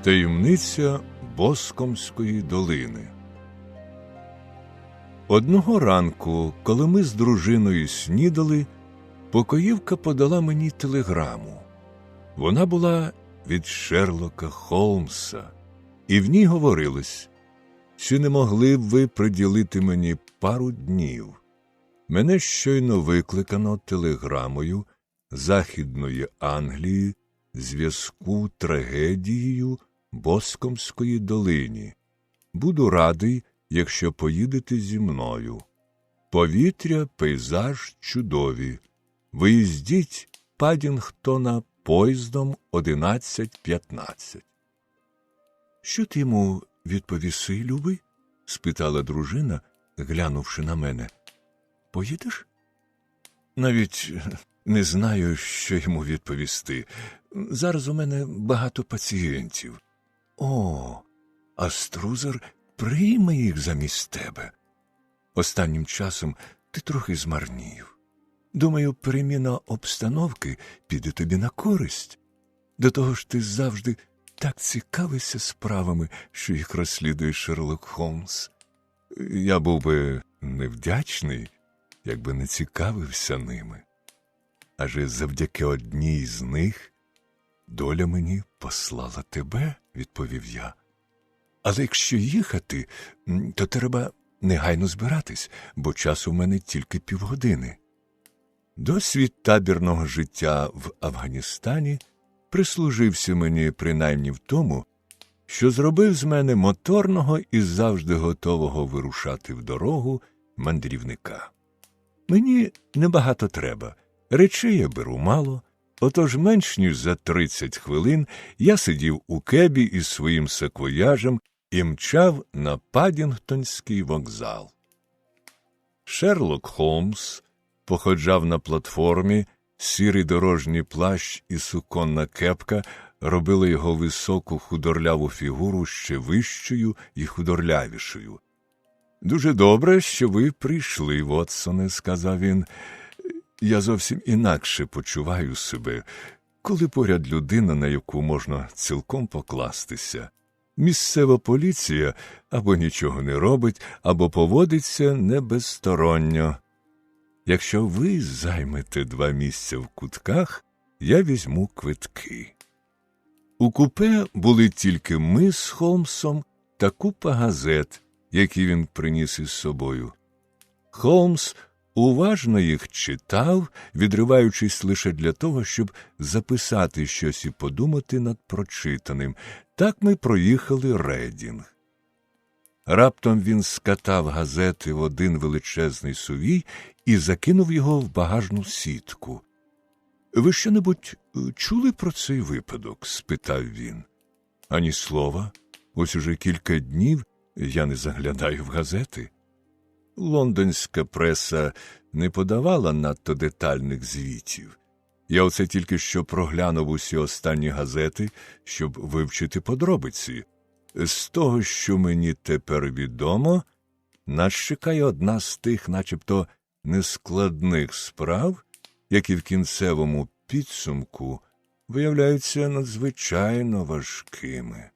Таємниця Боскомської долини. Одного ранку, коли ми з дружиною снідали, покоївка подала мені телеграму. Вона була від Шерлока Холмса, і в ній говорилось: «Чи не могли б ви приділити мені пару днів? Мене щойно викликано телеграмою Західної Англії в зв'язку трагедією Боскомської долині. Буду радий, якщо поїдете зі мною. Повітря, пейзаж чудові. Виїздіть Паддінгтона поїздом 11:15». «Що ти йому відповіси, любий?» – спитала дружина, глянувши на мене. «Поїдеш?» «Навіть не знаю, що йому відповісти. Зараз у мене багато пацієнтів». «О, а Струзер прийме їх замість тебе. Останнім часом ти трохи змарнів. Думаю, переміна обстановки піде тобі на користь. До того ж ти завжди так цікавишся справами, що їх розслідує Шерлок Холмс. Я був би невдячний, якби не цікавився ними. Адже завдяки одній з них доля мені послала тебе», – відповів я. «Але якщо їхати, то треба негайно збиратись, бо часу в мене тільки півгодини». Досвід табірного життя в Афганістані прислужився мені принаймні в тому, що зробив з мене моторного і завжди готового вирушати в дорогу мандрівника. Мені небагато треба, речей я беру мало, отож менш ніж за 30 хвилин я сидів у кебі із своїм саквояжем і мчав на Паддінгтонський вокзал. Шерлок Холмс походжав на платформі, сірий дорожній плащ і суконна кепка робили його високу худорляву фігуру ще вищою і худорлявішою. «Дуже добре, що ви прийшли, Вотсоне», – сказав він. «Я зовсім інакше почуваю себе, коли поряд людина, на яку можна цілком покластися. Місцева поліція або нічого не робить, або поводиться не безсторонньо. Якщо ви займете 2 місця в кутках, я візьму квитки». У купе були тільки ми з Холмсом та купа газет, які він приніс із собою. Холмс уважно їх читав, відриваючись лише для того, щоб записати щось і подумати над прочитаним. Так ми проїхали Рейдінг. Раптом він скатав газети в один величезний сувій і закинув його в багажну сітку. «Ви що-небудь чули про цей випадок?» – спитав він. «Ані слова. Ось уже кілька днів я не заглядаю в газети». Лондонська преса не подавала надто детальних звітів. Я оце тільки що проглянув усі останні газети, щоб вивчити подробиці. З того, що мені тепер відомо, нас чекає одна з тих начебто нескладних справ, які в кінцевому підсумку виявляються надзвичайно важкими.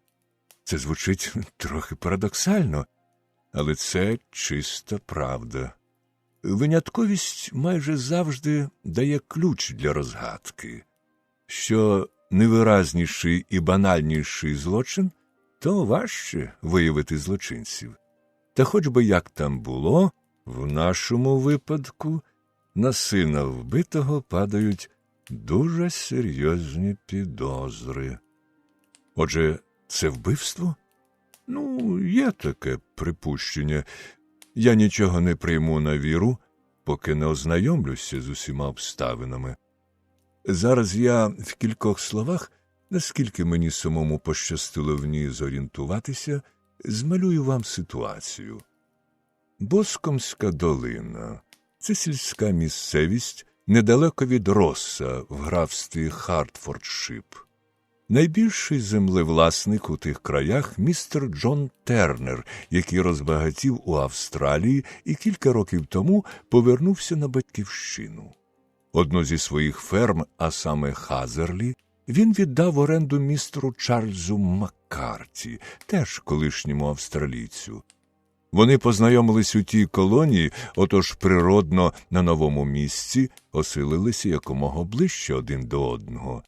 Це звучить трохи парадоксально, але це чиста правда. Винятковість майже завжди дає ключ для розгадки. Що невиразніший і банальніший злочин, то важче виявити злочинців. Та хоч би як там було, в нашому випадку на сина вбитого падають дуже серйозні підозри. Отже, це вбивство? Є таке припущення. Я нічого не прийму на віру, поки не ознайомлюся з усіма обставинами. Зараз я в кількох словах, наскільки мені самому пощастило в ній зорієнтуватися, змалюю вам ситуацію. Боскомська долина – це сільська місцевість недалеко від Росса в графстві Хартфордшир. Найбільший землевласник у тих краях – містер Джон Тернер, який розбагатів у Австралії і кілька років тому повернувся на батьківщину. Одну зі своїх ферм, а саме Хазерлі, він віддав в оренду містеру Чарльзу Маккарті, теж колишньому австралійцю. Вони познайомились у тій колонії, отож природно на новому місці оселилися якомога ближче один до одного.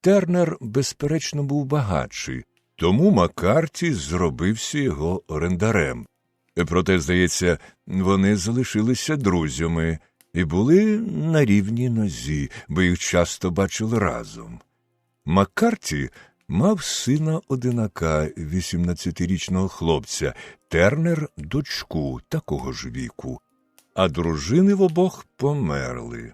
Тернер, безперечно, був багатший, тому Маккарті зробився його орендарем. Проте, здається, вони залишилися друзями і були на рівній нозі, бо їх часто бачили разом. Маккарті мав сина-одинака, 18-річного хлопця, Тернер – дочку такого ж віку, а дружини в обох померли.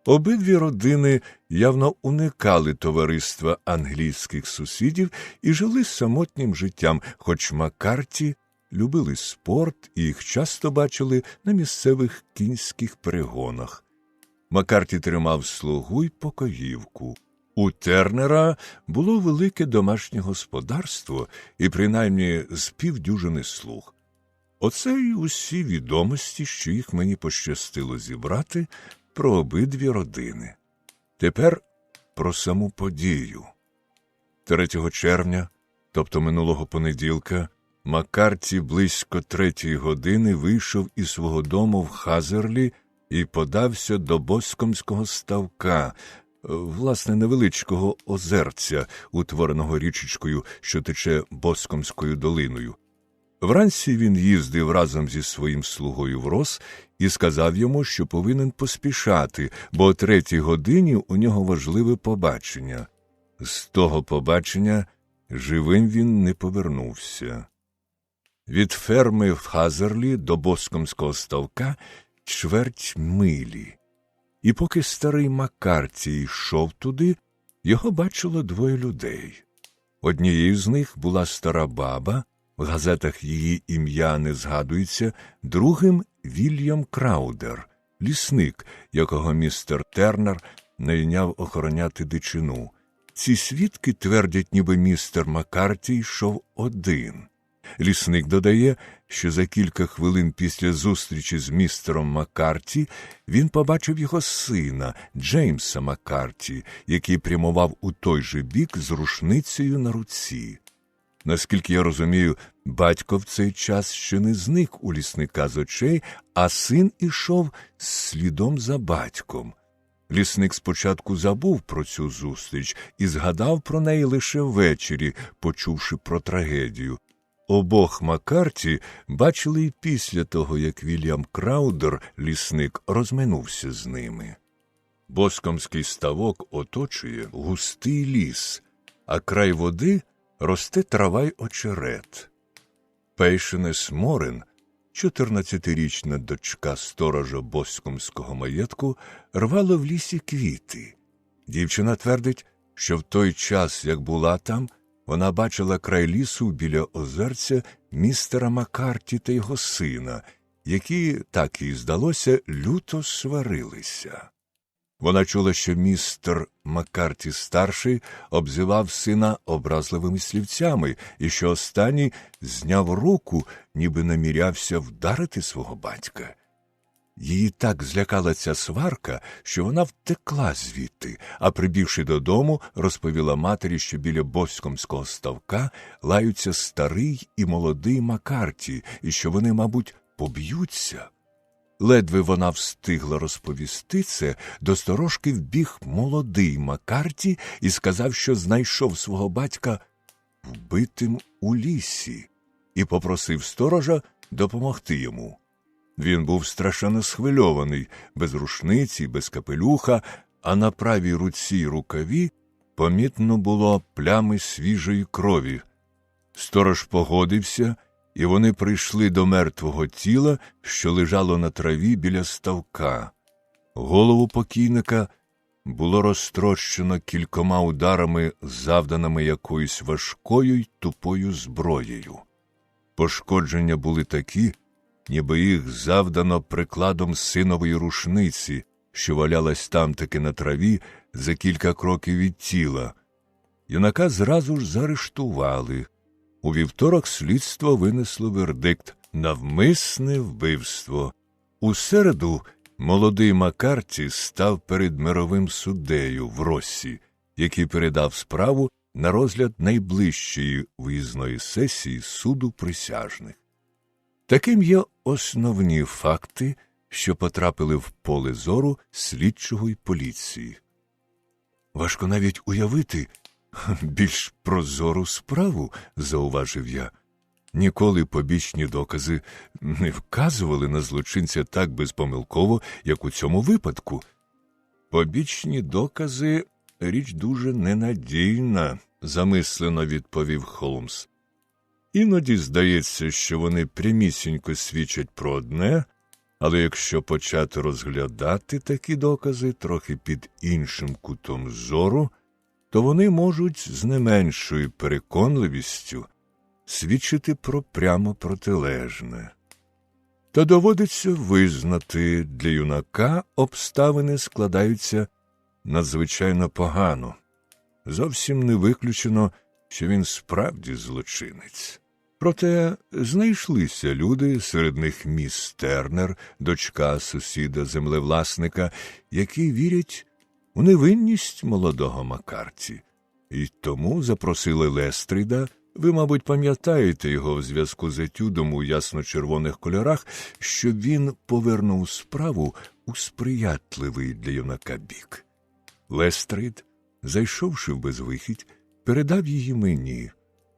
Обидві родини явно уникали товариства англійських сусідів і жили самотнім життям, хоч Маккарті любили спорт і їх часто бачили на місцевих кінських перегонах. Маккарті тримав слугу й покоївку. У Тернера було велике домашнє господарство і принаймні з півдюжини слуг. Оце й усі відомості, що їх мені пощастило зібрати про обидві родини. Тепер про саму подію. 3 червня, тобто минулого понеділка, Маккарті близько 3 години вийшов із свого дому в Хазерлі і подався до Боскомського ставка, власне, невеличкого озерця, утвореного річечкою, що тече Боскомською долиною. Вранці він їздив разом зі своїм слугою в Рос і сказав йому, що повинен поспішати, бо о 3 годині у нього важливе побачення. З того побачення живим він не повернувся. Від ферми в Хазерлі до Боскомського ставка чверть милі. І поки старий Маккарті йшов туди, його бачило 2 людей. Однією з них була стара баба, в газетах її ім'я не згадується, другим – Вільям Краудер, лісник, якого містер Тернер найняв охороняти дичину. Ці свідки твердять, ніби містер Маккарті йшов один. Лісник додає, що за кілька хвилин після зустрічі з містером Маккарті він побачив його сина, Джеймса Маккарті, який прямував у той же бік з рушницею на руці. Наскільки я розумію, батько в цей час ще не зник у лісника з очей, а син ішов слідом за батьком. Лісник спочатку забув про цю зустріч і згадав про неї лише ввечері, почувши про трагедію. Обох Маккарті бачили й після того, як Вільям Краудер, лісник, розминувся з ними. Боскомський ставок оточує густий ліс, а край води росте трава й очерет. Пейшенес Морен, 14-річна дочка сторожа Боскомського маєтку, рвала в лісі квіти. Дівчина твердить, що в той час, як була там, вона бачила край лісу біля озерця містера Маккарті та його сина, які, так їй здалося, люто сварилися. Вона чула, що містер Маккарті-старший обзивав сина образливими слівцями і що останній зняв руку, ніби намірявся вдарити свого батька. Її так злякала ця сварка, що вона втекла звідти, а прибігши додому, розповіла матері, що біля Боскомського ставка лаються старий і молодий Маккарті, і що вони, мабуть, поб'ються. Ледве вона встигла розповісти це, до сторожки вбіг молодий Маккарті і сказав, що знайшов свого батька вбитим у лісі, і попросив сторожа допомогти йому. Він був страшенно схвильований, без рушниці, без капелюха, а на правій руці й рукаві помітно було плями свіжої крові. Сторож погодився, і вони прийшли до мертвого тіла, що лежало на траві біля ставка. Голову покійника було розтрощено кількома ударами, завданими якоюсь важкою й тупою зброєю. Пошкодження були такі, ніби їх завдано прикладом синової рушниці, що валялась там таки на траві за кілька кроків від тіла. Юнака зразу ж заарештували. У вівторок слідство винесло вердикт – навмисне вбивство. У середу молодий Маккарті став перед мировим суддею в Россі. який передав справу на розгляд найближчої виїзної сесії суду присяжних. Таким є основні факти, що потрапили в поле зору слідчого й поліції. Важко навіть уявити більш прозору справу, зауважив я. Ніколи побічні докази не вказували на злочинця так безпомилково, як у цьому випадку. Побічні докази – річ дуже ненадійна, замислено відповів Холмс. Іноді здається, що вони прямісінько свідчать про одне, але якщо почати розглядати такі докази трохи під іншим кутом зору, то вони можуть з не меншою переконливістю свідчити про прямо протилежне. Та доводиться визнати, для юнака обставини складаються надзвичайно погано. Зовсім не виключено, що він справді злочинець. Проте знайшлися люди, серед них міс Тернер, дочка сусіда-землевласника, які вірять у невинність молодого Маккарті. І тому запросили Лестріда. Ви, мабуть, пам'ятаєте його в зв'язку з етюдом у ясно-червоних кольорах, щоб він повернув справу у сприятливий для юнака бік. Лестрид, зайшовши в безвихідь, передав її мені,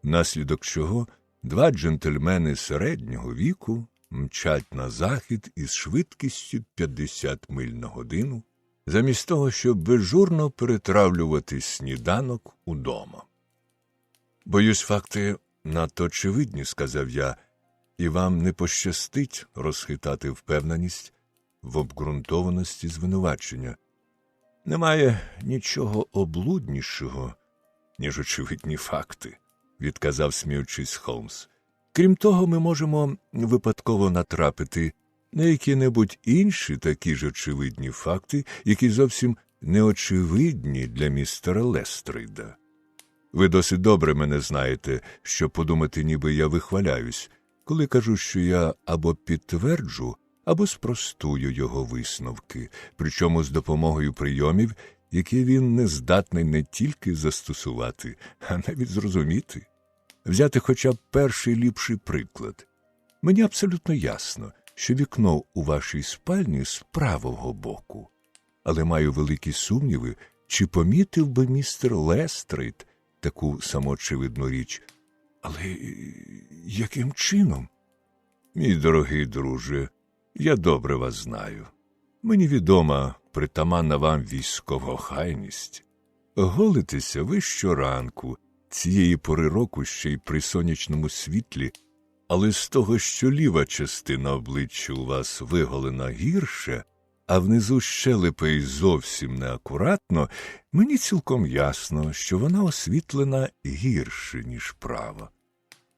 внаслідок чого два джентльмени середнього віку мчать на захід із швидкістю 50 миль на годину, замість того, щоб безжурно перетравлювати сніданок удома. «Боюсь, факти надто очевидні», – сказав я, – «і вам не пощастить розхитати впевненість в обґрунтованості звинувачення. Немає нічого облуднішого, ніж очевидні факти», – відказав, сміючись, Холмс. «Крім того, ми можемо випадково натрапити на які-небудь інші такі ж очевидні факти, які зовсім неочевидні для містера Лестрида. Ви досить добре мене знаєте, що подумати, ніби я вихваляюсь, коли кажу, що я або підтверджу, або спростую його висновки, причому з допомогою прийомів, які він не здатний не тільки застосувати, а навіть зрозуміти. Взяти хоча б перший ліпший приклад. Мені абсолютно ясно, що вікно у вашій спальні з правого боку. Але маю великі сумніви, чи помітив би містер Лестрейд таку самоочевидну річ. Але яким чином? Мій дорогий друже, я добре вас знаю. Мені відома притаманна вам військова охайність. Голитеся ви щоранку, цієї пори року ще й при сонячному світлі, але з того, що ліва частина обличчя у вас виголена гірше, а внизу щелепи й зовсім неакуратно, мені цілком ясно, що вона освітлена гірше, ніж права.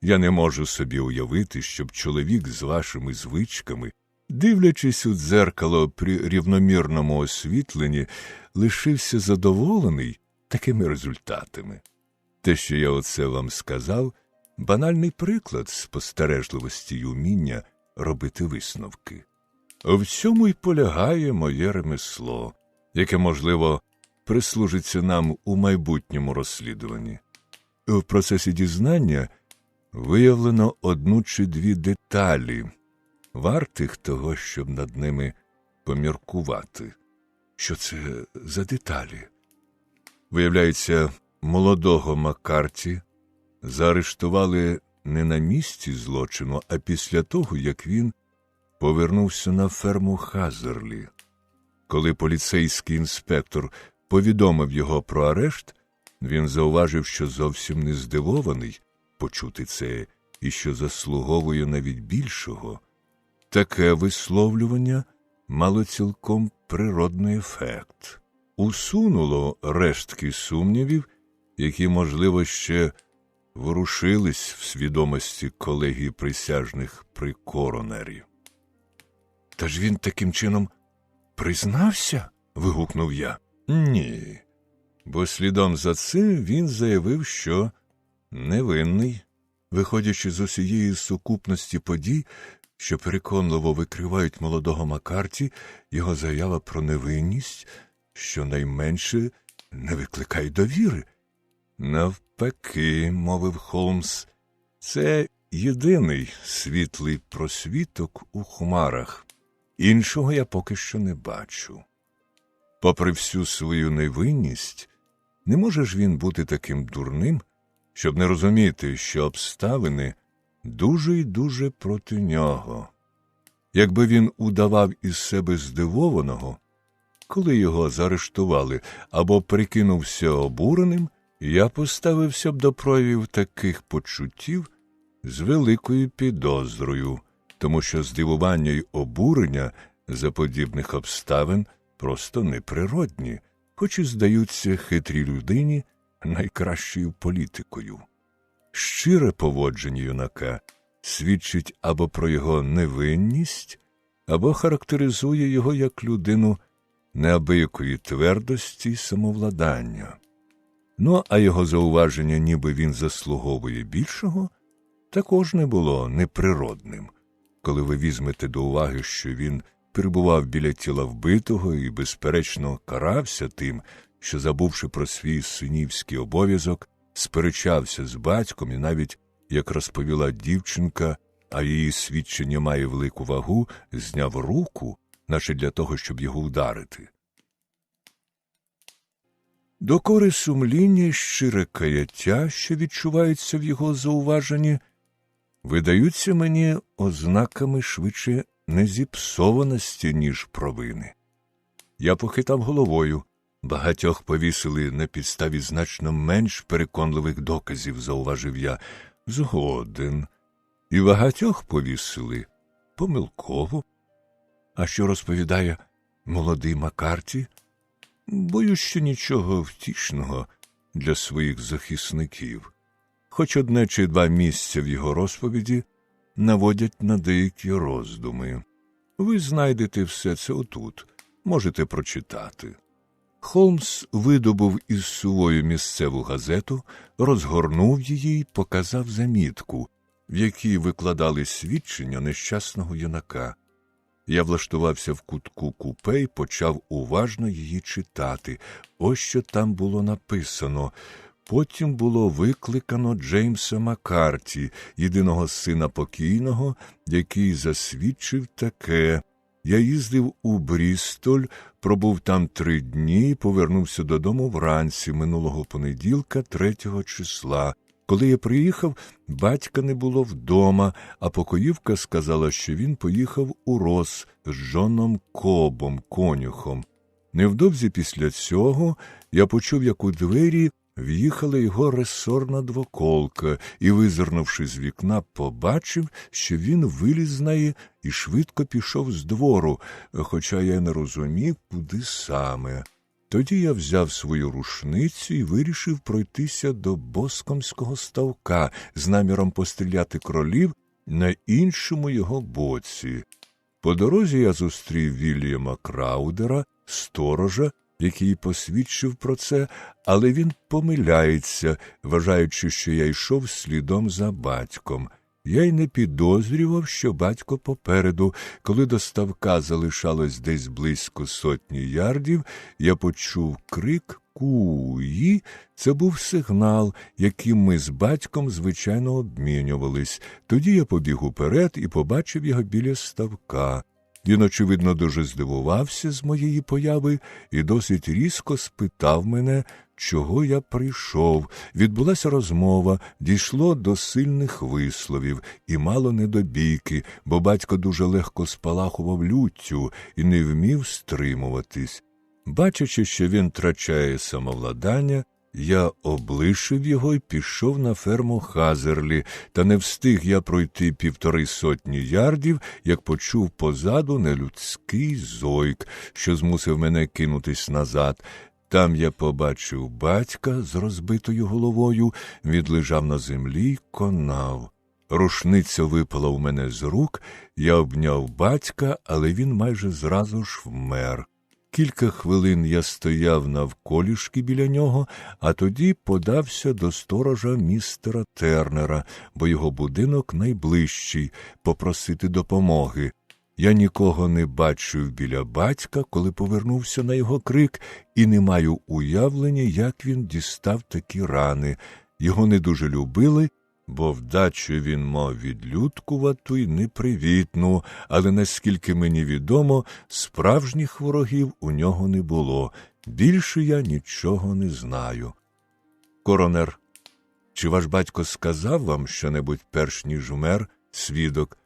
Я не можу собі уявити, щоб чоловік з вашими звичками, дивлячись у дзеркало при рівномірному освітленні, лишився задоволений такими результатами. Те, що я оце вам сказав, банальний приклад спостережливості й уміння робити висновки. В цьому й полягає моє ремесло, яке, можливо, прислужиться нам у майбутньому розслідуванні. В процесі дізнання виявлено одну чи дві деталі, вартих того, щоб над ними поміркувати. Що це за деталі? Виявляється, молодого Маккарті заарештували не на місці злочину, а після того, як він повернувся на ферму Хазерлі. Коли поліцейський інспектор повідомив його про арешт, він зауважив, що зовсім не здивований почути це і що заслуговує навіть більшого. Таке висловлювання мало цілком природний ефект. Усунуло рештки сумнівів, які, можливо, ще ворушились в свідомості колегії присяжних при коронері. «Та ж він таким чином признався?» – вигукнув я. «Ні, бо слідом за цим він заявив, що невинний, виходячи з усієї сукупності подій, що переконливо викривають молодого Маккарті, його заява про невинність, щонайменше не викликає довіри. Навпаки, мовив Холмс, це єдиний світлий просвіток у хмарах. Іншого я поки що не бачу. Попри всю свою невинність, не може ж він бути таким дурним, щоб не розуміти, що обставини дуже й дуже проти нього. Якби він удавав із себе здивованого, коли його заарештували, або прикинувся обуреним, я поставився б до проявів таких почуттів з великою підозрою, тому що здивування й обурення за подібних обставин просто неприродні, хоч і здаються хитрій людині найкращою політикою. Щире поводження юнака свідчить або про його невинність, або характеризує його як людину неабиякої твердості й самовладання. Ну, а його зауваження, ніби він заслуговує більшого, також не було неприродним. Коли ви візьмете до уваги, що він перебував біля тіла вбитого і, безперечно, карався тим, що, забувши про свій синівський обов'язок, сперечався з батьком і навіть, як розповіла дівчинка, а її свідчення має велику вагу, зняв руку, наче для того, щоб його ударити. Докори сумління й щире каяття, що відчуваються в його зауваженні, видаються мені ознаками швидше незіпсованості, ніж провини. Я похитав головою. Багатьох повісили на підставі значно менш переконливих доказів, зауважив я. Згоден. І багатьох повісили помилково. А що розповідає молодий Маккарті? Боюсь, що нічого втішного для своїх захисників. Хоч одне чи два місця в його розповіді наводять на деякі роздуми. Ви знайдете все це отут, можете прочитати. Холмс видобув із сувою місцеву газету, розгорнув її й показав замітку, в якій викладали свідчення нещасного юнака. Я влаштувався в кутку купе й почав уважно її читати. Ось що там було написано. Потім було викликано Джеймса Маккарті, єдиного сина покійного, який засвідчив таке. Я їздив у Брістоль, пробув там 3 дні і повернувся додому вранці минулого понеділка, 3 числа. Коли я приїхав, батька не було вдома, а покоївка сказала, що він поїхав у Рос з Джоном Кобом, конюхом. Невдовзі після цього я почув, як у двері в'їхала його ресорна двоколка і, визирнувши з вікна, побачив, що він виліз з неї і швидко пішов з двору, хоча я не розумів, куди саме. Тоді я взяв свою рушницю і вирішив пройтися до Боскомського ставка з наміром постріляти кролів на іншому його боці. По дорозі я зустрів Вільяма Краудера, сторожа, який посвідчив про це, але він помиляється, вважаючи, що я йшов слідом за батьком. Я й не підозрював, що батько попереду. Коли до ставка залишалось десь близько 100 ярдів, я почув крик «Куї!». Це був сигнал, яким ми з батьком, звичайно, обмінювались. Тоді я побіг уперед і побачив його біля ставка. Він, очевидно, дуже здивувався з моєї появи і досить різко спитав мене, чого я прийшов. Відбулася розмова, дійшло до сильних висловів і мало не до бійки, бо батько дуже легко спалахував люттю і не вмів стримуватись. Бачачи, що він втрачає самовладання, я облишив його і пішов на ферму Хазерлі, та не встиг я пройти 150 ярдів, як почув позаду нелюдський зойк, що змусив мене кинутись назад. Там я побачив батька з розбитою головою, він лежав на землі й конав. Рушниця випала у мене з рук, я обняв батька, але він майже зразу ж вмер. Кілька хвилин я стояв навколішки біля нього, а тоді подався до сторожа містера Тернера, бо його будинок найближчий, попросити допомоги. Я нікого не бачив біля батька, коли повернувся на його крик, і не маю уявлення, як він дістав такі рани. Його не дуже любили, бо вдачу він мав відлюдкувату й непривітну, але, наскільки мені відомо, справжніх ворогів у нього не було. Більше я нічого не знаю. Коронер: чи ваш батько сказав вам щонебудь перш ніж умер? Свідок: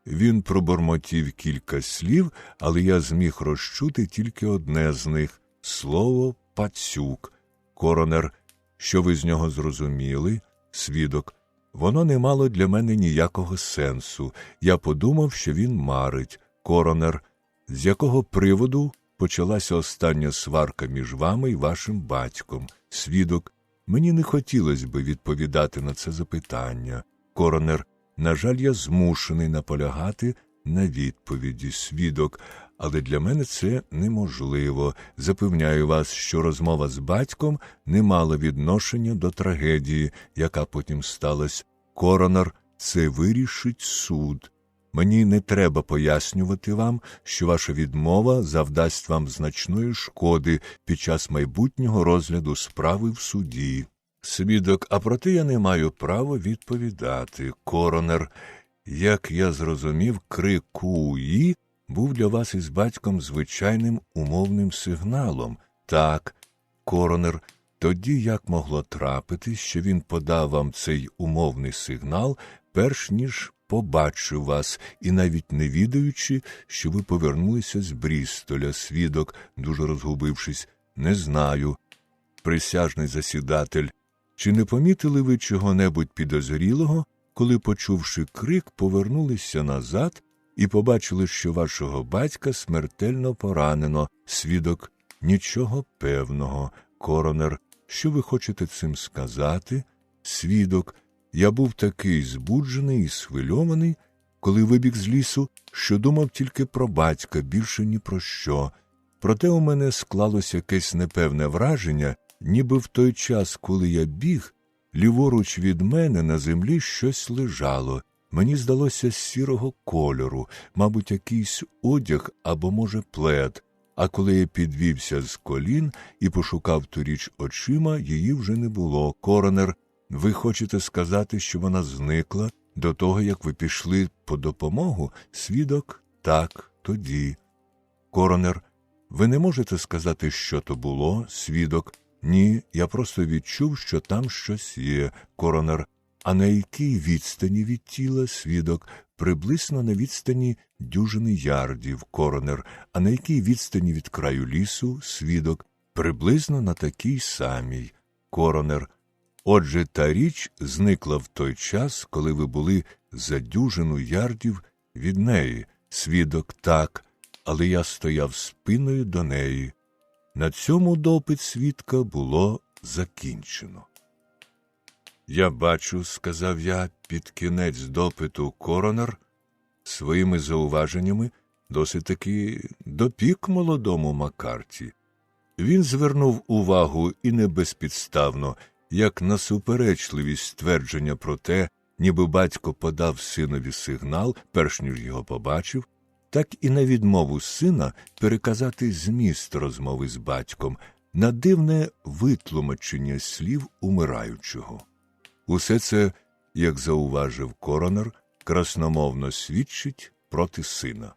він пробурмотів кілька слів, але я зміг розчути тільки одне з них – слово «пацюк». Коронер: що ви з нього зрозуміли? Свідок: воно не мало для мене ніякого сенсу. Я подумав, що він марить. Коронер: з якого приводу почалася остання сварка між вами і вашим батьком? Свідок: мені не хотілося би відповідати на це запитання. Коронер: на жаль, я змушений наполягати на відповіді. Свідок: але для мене це неможливо. Запевняю вас, що розмова з батьком не мала відношення до трагедії, яка потім сталася. Коронер: це вирішить суд. Мені не треба пояснювати вам, що ваша відмова завдасть вам значної шкоди під час майбутнього розгляду справи в суді. Свідок: а проте я не маю права відповідати. Коронер: як я зрозумів, крик «Ку-ї» був для вас із батьком звичайним умовним сигналом. Так. Коронер: тоді як могло трапитись, що він подав вам цей умовний сигнал, перш ніж побачив вас, і навіть не відаючи, що ви повернулися з Брістоля? Свідок, дуже розгубившись: не знаю. Присяжний засідатель: чи не помітили ви чого-небудь підозрілого, коли, почувши крик, повернулися назад і побачили, що вашого батька смертельно поранено? Свідок: нічого певного. Коронер: що ви хочете цим сказати? Свідок: я був такий збуджений і схвильований, коли вибіг з лісу, що думав тільки про батька, більше ні про що. Проте у мене склалося якесь непевне враження, ніби в той час, коли я біг, ліворуч від мене на землі щось лежало. Мені здалося сірого кольору, мабуть, якийсь одяг або, може, плед. А коли я підвівся з колін і пошукав ту річ очима, її вже не було. Коронер: ви хочете сказати, що вона зникла до того, як ви пішли по допомогу? Свідок: так, тоді. Коронер: ви не можете сказати, що то було? Свідок: ні, я просто відчув, що там щось є. Коронер: а на якій відстані від тіла? Свідок: приблизно на відстані дюжини ярдів. Коронер: а на якій відстані від краю лісу? Свідок: приблизно на такій самій. Коронер: отже, та річ зникла в той час, коли ви були за дюжину ярдів від неї? Свідок: так, але я стояв спиною до неї. На цьому допит свідка було закінчено. Я бачу, сказав я під кінець допиту, коронер своїми зауваженнями досить таки допік молодому Маккарті. Він звернув увагу і не безпідставно, як на суперечливість твердження про те, ніби батько подав синові сигнал, перш ніж його побачив, так і на відмову сина переказати зміст розмови з батьком, на дивне витлумачення слів умираючого. Усе це, як зауважив коронер, красномовно свідчить проти сина.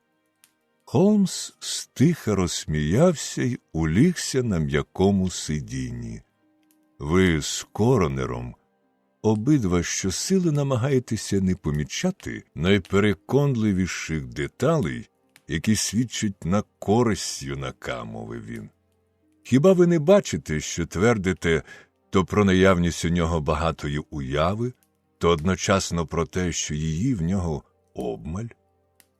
Холмс стиха розсміявся й улігся на м'якому сидінні. Ви з коронером обидва щосили намагаєтеся не помічати найпереконливіших деталей, які свідчать на користь юнака, мовив він. Хіба ви не бачите, що твердите то про наявність у нього багатої уяви, то одночасно про те, що її в нього обмаль?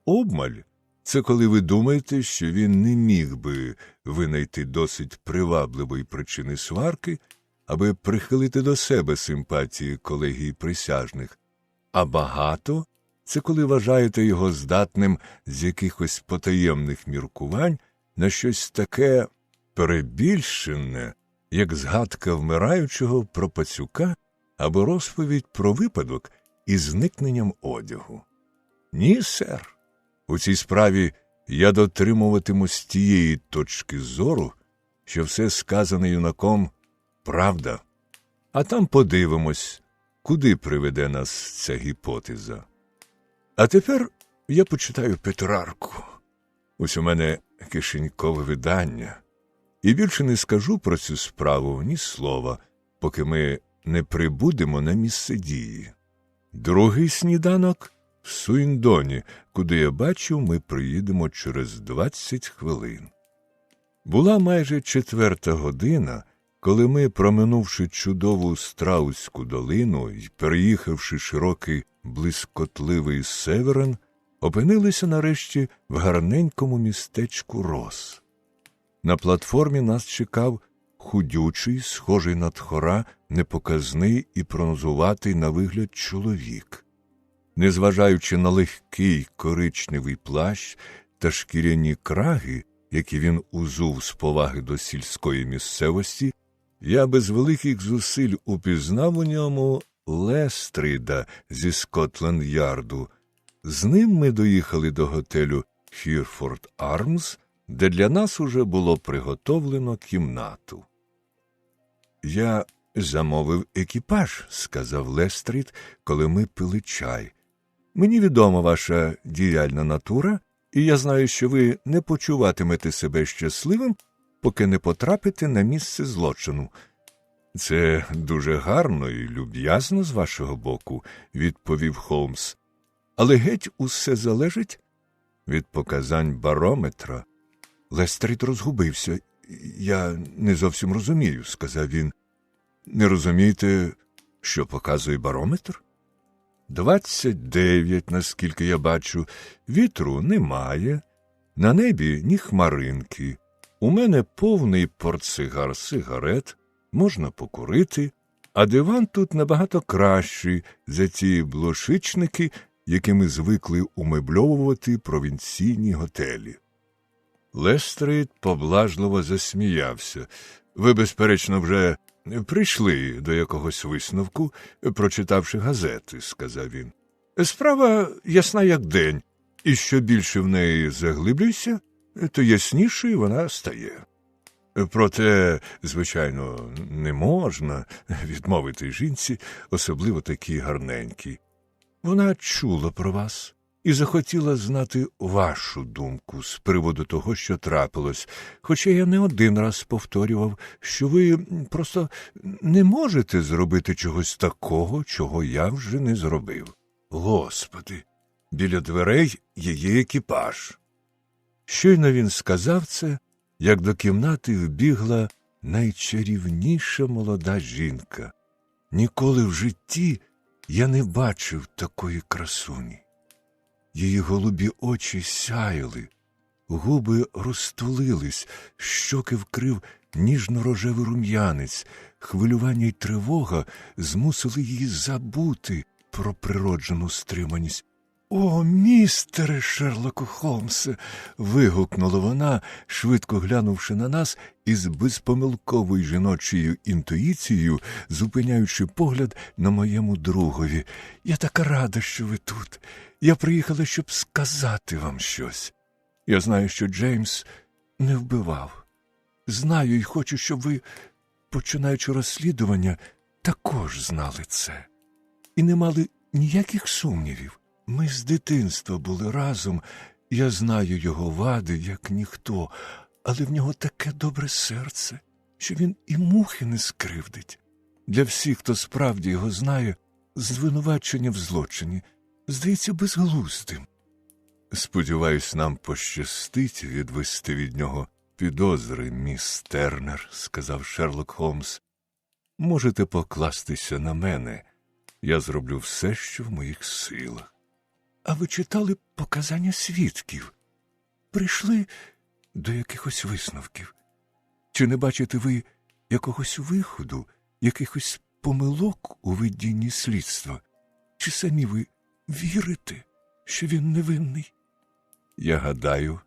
Обмаль – це коли ви думаєте, що він не міг би винайти досить привабливої причини сварки, аби прихилити до себе симпатії колегії присяжних. А багато – це коли вважаєте його здатним з якихось потаємних міркувань на щось таке перебільшене, як згадка вмираючого про пацюка або розповідь про випадок із зникненням одягу. Ні, сер. У цій справі я дотримуватимусь тієї точки зору, що все сказане юнаком – правда. А там подивимось, куди приведе нас ця гіпотеза. А тепер я почитаю Петрарку. Ось у мене кишенькове видання. І більше не скажу про цю справу ні слова, поки ми не прибудемо на місце дії. Другий сніданок в Суіндоні, куди я бачив, ми приїдемо через 20 хвилин. Була майже 4 година, коли ми, проминувши чудову Страуську долину і переїхавши широкий блискотливий Северен, опинилися нарешті в гарненькому містечку Рос. На платформі нас чекав худючий, схожий на тхора, непоказний і пронозуватий на вигляд чоловік. Незважаючи на легкий коричневий плащ та шкіряні краги, які він узув з поваги до сільської місцевості, я без великих зусиль упізнав у ньому Лестрида зі Скотланд-Ярду. З ним ми доїхали до готелю «Хірфорд Армс», де для нас уже було приготовлено кімнату. «Я замовив екіпаж», – сказав Лестрид, коли ми пили чай. «Мені відома ваша діяльна натура, і я знаю, що ви не почуватимете себе щасливим, поки не потрапите на місце злочину». «Це дуже гарно і люб'язно з вашого боку», – відповів Холмс. «Але геть усе залежить від показань барометра». Лестрид розгубився. «Я не зовсім розумію», – сказав він. «Не розумієте, що показує барометр?» 29, наскільки я бачу. Вітру немає. На небі ні хмаринки. У мене повний портсигар сигарет. Можна покурити. А диван тут набагато кращий за ті блошичники, якими звикли умебльовувати провінційні готелі. Лестрид поблажливо засміявся. «Ви, безперечно, вже прийшли до якогось висновку, прочитавши газети», – сказав він. «Справа ясна як день, і що більше в неї заглиблюйся, то яснішою вона стає. Проте, звичайно, не можна відмовити жінці, особливо такій гарненькій. Вона чула про вас і захотіла знати вашу думку з приводу того, що трапилось, хоча я не один раз повторював, що ви просто не можете зробити чогось такого, чого я вже не зробив. Господи, біля дверей її екіпаж». Щойно він сказав це, як до кімнати вбігла найчарівніша молода жінка. Ніколи в житті я не бачив такої красуні. Її голубі очі сяяли, губи розтулились, щоки вкрив ніжно-рожевий рум'янець, хвилювання й тривога змусили її забути про природжену стриманість. «О, містере Шерлоку Холмсе!» – вигукнула вона, швидко глянувши на нас із безпомилковою жіночою інтуїцією, зупиняючи погляд на моєму другові. «Я така рада, що ви тут. Я приїхала, щоб сказати вам щось. Я знаю, що Джеймс не вбивав. Знаю і хочу, щоб ви, починаючи розслідування, також знали це. І не мали ніяких сумнівів. Ми з дитинства були разом, я знаю його вади, як ніхто, але в нього таке добре серце, що він і мухи не скривдить. Для всіх, хто справді його знає, звинувачення в злочині здається безглуздим. Сподіваюсь, нам пощастить відвести від нього підозри, міс Тернер, сказав Шерлок Холмс. Можете покластися на мене. Я зроблю все, що в моїх силах. А ви читали показання свідків? Прийшли до якихось висновків? Чи не бачите ви якогось виходу, якихось помилок у ведінні слідства? Чи самі ви вірите, що він невинний? Я гадаю,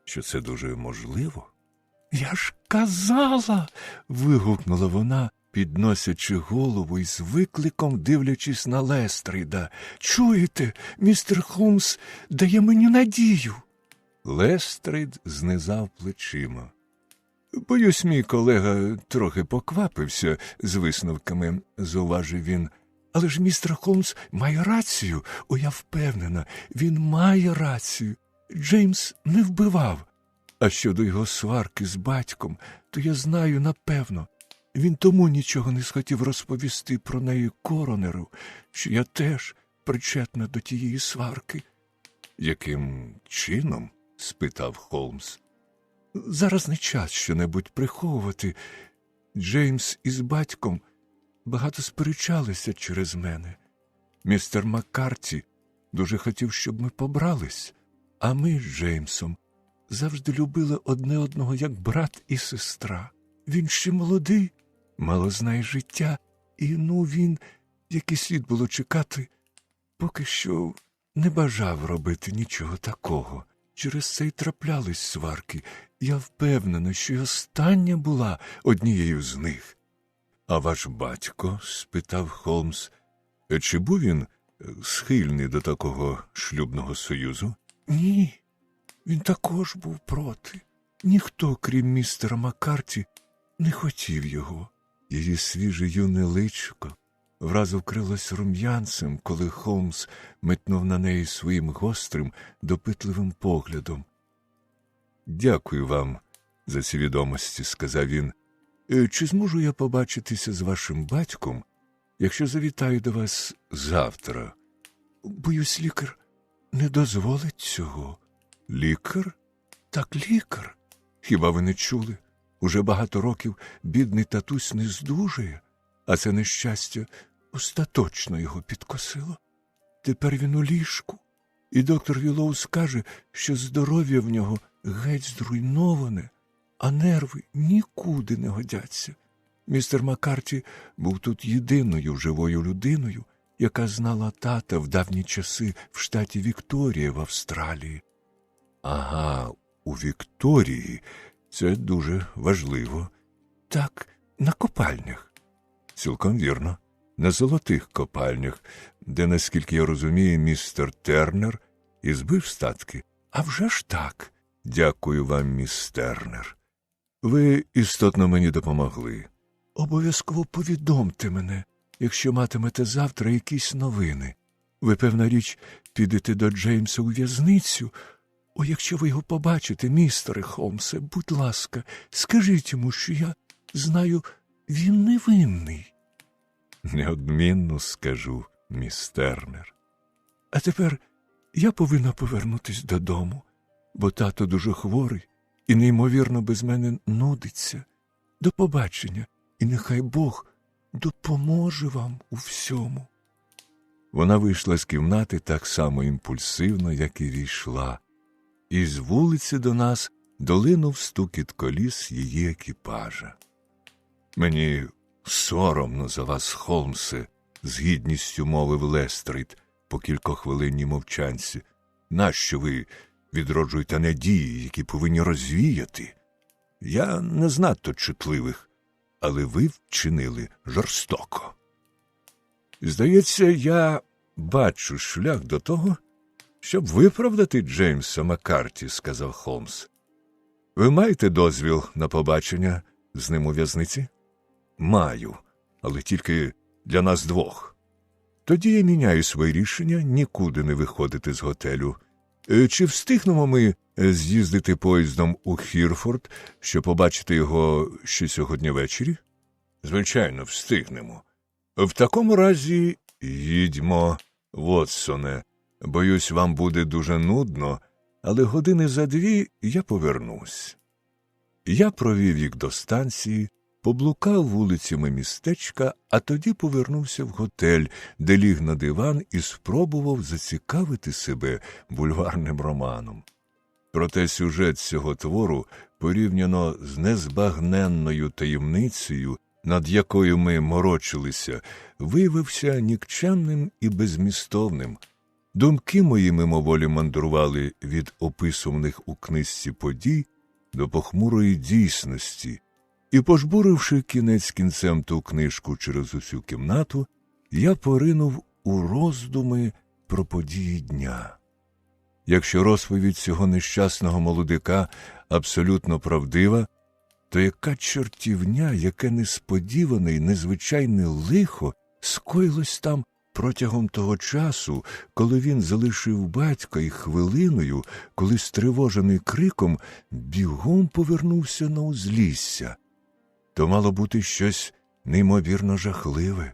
що це дуже можливо. Я ж казала, вигукнула вона, підносячи голову і з викликом дивлячись на Лестрейда. «Чуєте, містер Холмс дає мені надію!» Лестрейд знизав плечима. «Боюсь, мій колега трохи поквапився з висновками», – зауважив він. «Але ж містер Холмс має рацію. О, я впевнена, він має рацію. Джеймс не вбивав. А щодо його сварки з батьком, то я знаю напевно. Він тому нічого не схотів розповісти про неї коронеру, що я теж причетна до тієї сварки». «Яким чином?» – спитав Холмс. «Зараз не час що-небудь приховувати. Джеймс із батьком багато сперечалися через мене. Містер Маккарті дуже хотів, щоб ми побрались, а ми з Джеймсом завжди любили одне одного як брат і сестра. Він ще молодий, мало знає життя, і він, як і слід було чекати, поки що не бажав робити нічого такого. Через це й траплялись сварки. Я впевнена, що й остання була однією з них». «А ваш батько?» – спитав Холмс. «Чи був він схильний до такого шлюбного союзу?» «Ні, він також був проти. Ніхто, крім містера Маккарті, не хотів його». Її свіже юне личко враз вкрилось рум'янцем, коли Холмс метнув на неї своїм гострим, допитливим поглядом. «Дякую вам за ці відомості», – сказав він. «Чи зможу я побачитися з вашим батьком, якщо завітаю до вас завтра?» «Боюсь, лікар не дозволить цього». «Лікар? Так, лікар. Хіба ви не чули? Уже багато років бідний татусь не здужує, а це нещастя остаточно його підкосило. Тепер він у ліжку, і доктор Вілоу скаже, що здоров'я в нього геть зруйноване, а нерви нікуди не годяться. Містер Маккарті був тут єдиною живою людиною, яка знала тата в давні часи в штаті Вікторія в Австралії». «Ага, у Вікторії. Це дуже важливо». «Так, на копальнях». «Цілком вірно. На золотих копальнях, де, наскільки я розумію, містер Тернер і збив статки». «А вже ж так. Дякую вам, міс Тернер. Ви істотно мені допомогли». «Обов'язково повідомте мене, якщо матимете завтра якісь новини. Ви, певна річ, підете до Джеймса у в'язницю. О, якщо ви його побачите, містере Холмсе, будь ласка, скажіть йому, що я знаю, він невинний». «Неодмінно скажу, міс Тернер». «А тепер я повинна повернутись додому, бо тато дуже хворий і неймовірно без мене нудиться. До побачення, і нехай Бог допоможе вам у всьому». Вона вийшла з кімнати так само імпульсивно, як і війшла. І з вулиці до нас долинув стукіт коліс її екіпажа. «Мені соромно за вас, Холмсе», – з гідністю мовив Лестрейд по кількохвилинній мовчанці. «Нащо ви відроджуєте надії, які повинні розвіяти? Я не з надто чутливих, але ви вчинили жорстоко». «Здається, я бачу шлях до того, щоб виправдати Джеймса Маккарті», – сказав Холмс. «Ви маєте дозвіл на побачення з ним у в'язниці?» «Маю, але тільки для нас двох». «Тоді я міняю своє рішення нікуди не виходити з готелю. Чи встигнемо ми з'їздити поїздом у Хірфорд, щоб побачити його ще сьогодні ввечері?» «Звичайно, встигнемо. В такому разі їдьмо, Вотсоне. Боюсь, вам буде дуже нудно, але години за дві я повернусь». Я провів їх до станції, поблукав вулицями містечка, а тоді повернувся в готель, де ліг на диван і спробував зацікавити себе бульварним романом. Проте сюжет цього твору, порівняно з незбагненною таємницею, над якою ми морочилися, виявився нікчемним і беззмістовним. Думки мої мимоволі мандрували від описуваних у книжці подій до похмурої дійсності, І, пожбуривши кінець кінцем ту книжку через усю кімнату, я поринув у роздуми про події дня. Якщо розповідь цього нещасного молодика абсолютно правдива, то яка чортівня, яке несподіване й незвичайне лихо скоїлось там протягом того часу, коли він залишив батька, і хвилиною, коли стривожений криком, бігом повернувся на узлісся. То мало бути щось неймовірно жахливе.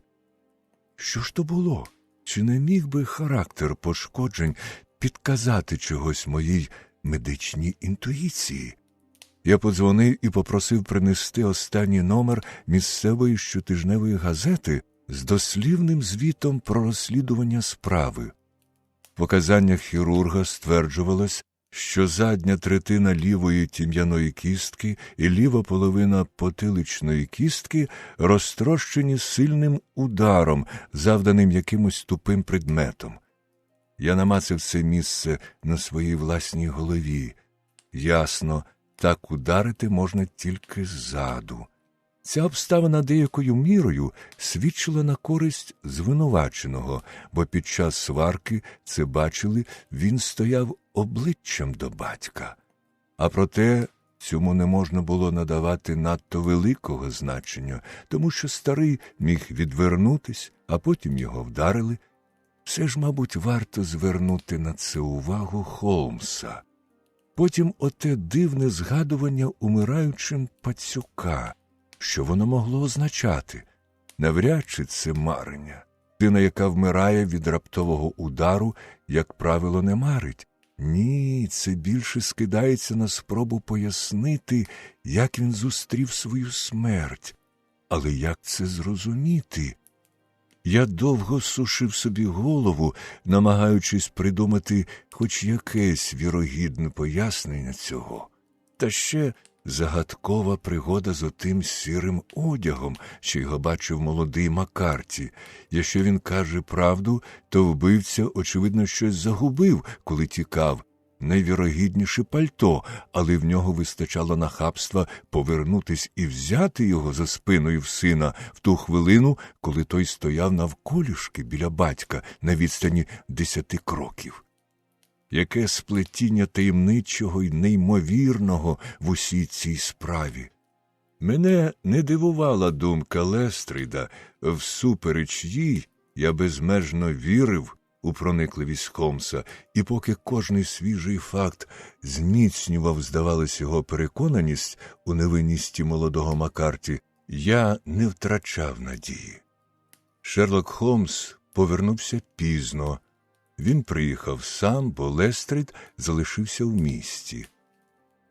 Що ж то було? Чи не міг би характер пошкоджень підказати чогось моїй медичній інтуїції? Я подзвонив і попросив принести останній номер місцевої щотижневої газети з дослівним звітом про розслідування справи. В показаннях хірурга стверджувалось, що задня третина лівої тім'яної кістки і ліва половина потиличної кістки розтрощені сильним ударом, завданим якимось тупим предметом. Я намацав це місце на своїй власній голові. Ясно, так ударити можна тільки ззаду. Ця обставина деякою мірою свідчила на користь звинуваченого, бо під час сварки, це бачили, він стояв обличчям до батька. А проте цьому не можна було надавати надто великого значення, тому що старий міг відвернутись, а потім його вдарили. Все ж, мабуть, варто звернути на це увагу Холмса. Потім оте дивне згадування умираючим пацюка. Що воно могло означати? Навряд чи це марення. Людина, яка вмирає від раптового удару, як правило, не марить. Ні, це більше скидається на спробу пояснити, як він зустрів свою смерть. Але як це зрозуміти? Я довго сушив собі голову, намагаючись придумати хоч якесь вірогідне пояснення цього. Та ще загадкова пригода з отим сірим одягом, що його бачив молодий Маккарті. Якщо він каже правду, то вбивця, очевидно, щось загубив, коли тікав. Найвірогідніше пальто, але в нього вистачало нахабства повернутись і взяти його за спиною в сина в ту хвилину, коли той стояв навколішки біля батька на відстані 10 кроків. Яке сплетіння таємничого й неймовірного в усій цій справі. Мене не дивувала думка Лестрейда, всупереч їй я безмежно вірив у проникливість Холмса, і поки кожний свіжий факт зміцнював, здавалось, його переконаність у невинності молодого Маккарті, я не втрачав надії. Шерлок Холмс повернувся пізно. Він приїхав сам, бо Лестрейд залишився в місті.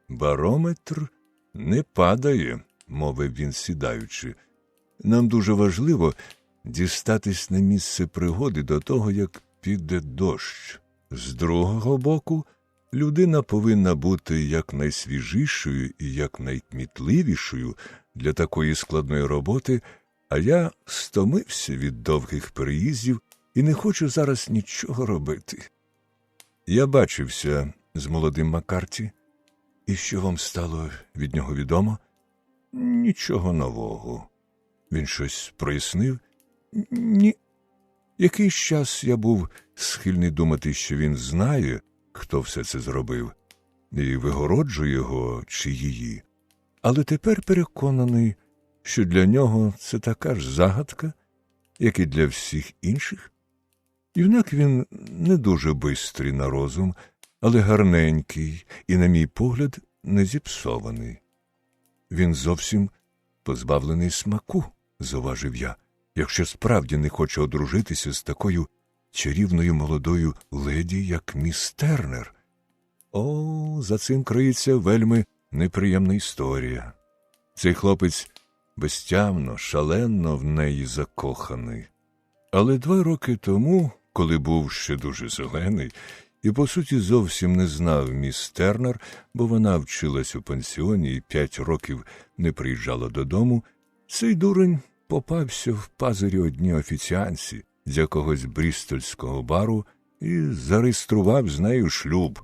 «Барометр не падає», – мовив він, сідаючи. «Нам дуже важливо дістатись на місце пригоди до того, як піде дощ. З другого боку, людина повинна бути якнайсвіжішою і якнайкмітливішою для такої складної роботи, а я стомився від довгих переїздів і не хочу зараз нічого робити». Я бачився з молодим Маккарті. І що вам стало від нього відомо? Нічого нового. Він щось прояснив? Ні. Якийсь час я був схильний думати, що він знає, хто все це зробив, і вигороджує його чи її. Але тепер переконаний, що для нього це така ж загадка, як і для всіх інших. Юнак він не дуже бистрий на розум, але гарненький і, на мій погляд, не зіпсований. Він зовсім позбавлений смаку, зауважив я, якщо справді не хоче одружитися з такою чарівною молодою леді, як міс Тернер. О, за цим криється вельми неприємна історія. Цей хлопець безтямно, шалено в неї закоханий. Але 2 роки тому, коли був ще дуже зелений, і, по суті, зовсім не знав міс Тернер, бо вона вчилась у пансіоні і 5 років не приїжджала додому, цей дурень попався в пазирі одній офіціанці з якогось брістольського бару і зареєстрував з нею шлюб.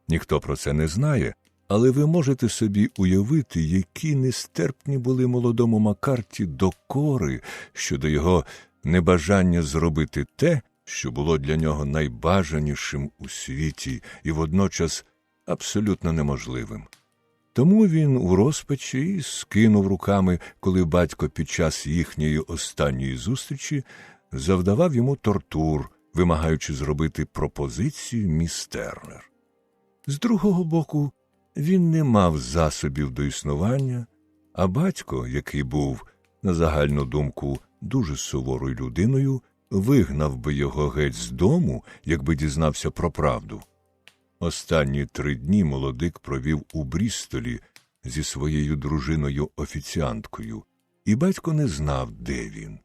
Ніхто про це не знає, Але ви можете собі уявити, які нестерпні були молодому Маккарті докори щодо його небажання зробити те, що було для нього найбажанішим у світі і водночас абсолютно неможливим. Тому він у розпачі і скинув руками, коли батько під час їхньої останньої зустрічі завдавав йому тортур, вимагаючи зробити пропозицію міс Тернер. З другого боку, він не мав засобів до існування, а батько, який був, на загальну думку, дуже суворою людиною, вигнав би його геть з дому, якби дізнався про правду. Останні 3 дні молодик провів у Брістолі зі своєю дружиною-офіціанткою, і батько не знав, де він.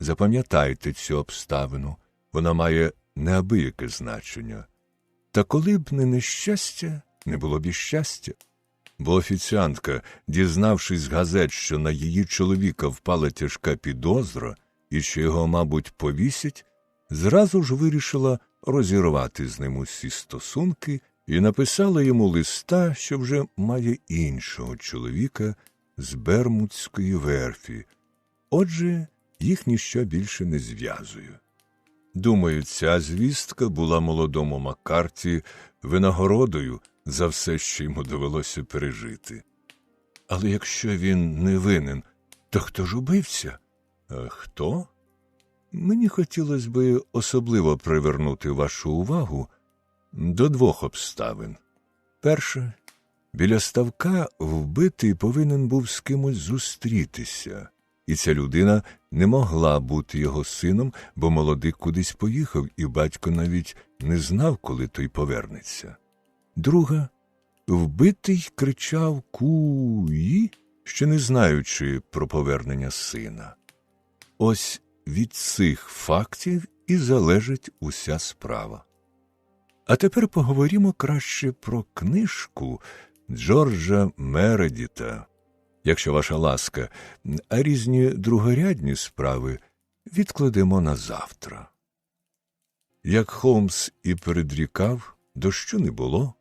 Запам'ятайте цю обставину, вона має неабияке значення. Та коли б не нещастя, не було б і щастя. Бо офіціантка, дізнавшись з газет, що на її чоловіка впала тяжка підозра і що його, мабуть, повісять, зразу ж вирішила розірвати з ним усі стосунки і написала йому листа, що вже має іншого чоловіка з Бермудської верфі. Отже, їх ніщо більше не зв'язує. Думаю, ця звістка була молодому Маккарті винагородою за все, що йому довелося пережити. Але якщо він не винен, то хто ж убивця? А хто? Мені хотілося би особливо привернути вашу увагу до 2 обставин. Перше, біля ставка вбитий повинен був з кимось зустрітися, і ця людина не могла бути його сином, бо молодик кудись поїхав, і батько навіть не знав, коли той повернеться. Друга, вбитий кричав «Ку-ї», ще не знаючи про повернення сина. Ось від цих фактів і залежить уся справа. А тепер поговоримо краще про книжку Джорджа Мередіта, якщо ваша ласка, а різні другорядні справи відкладемо на завтра. Як Холмс і передрікав, дощу не було,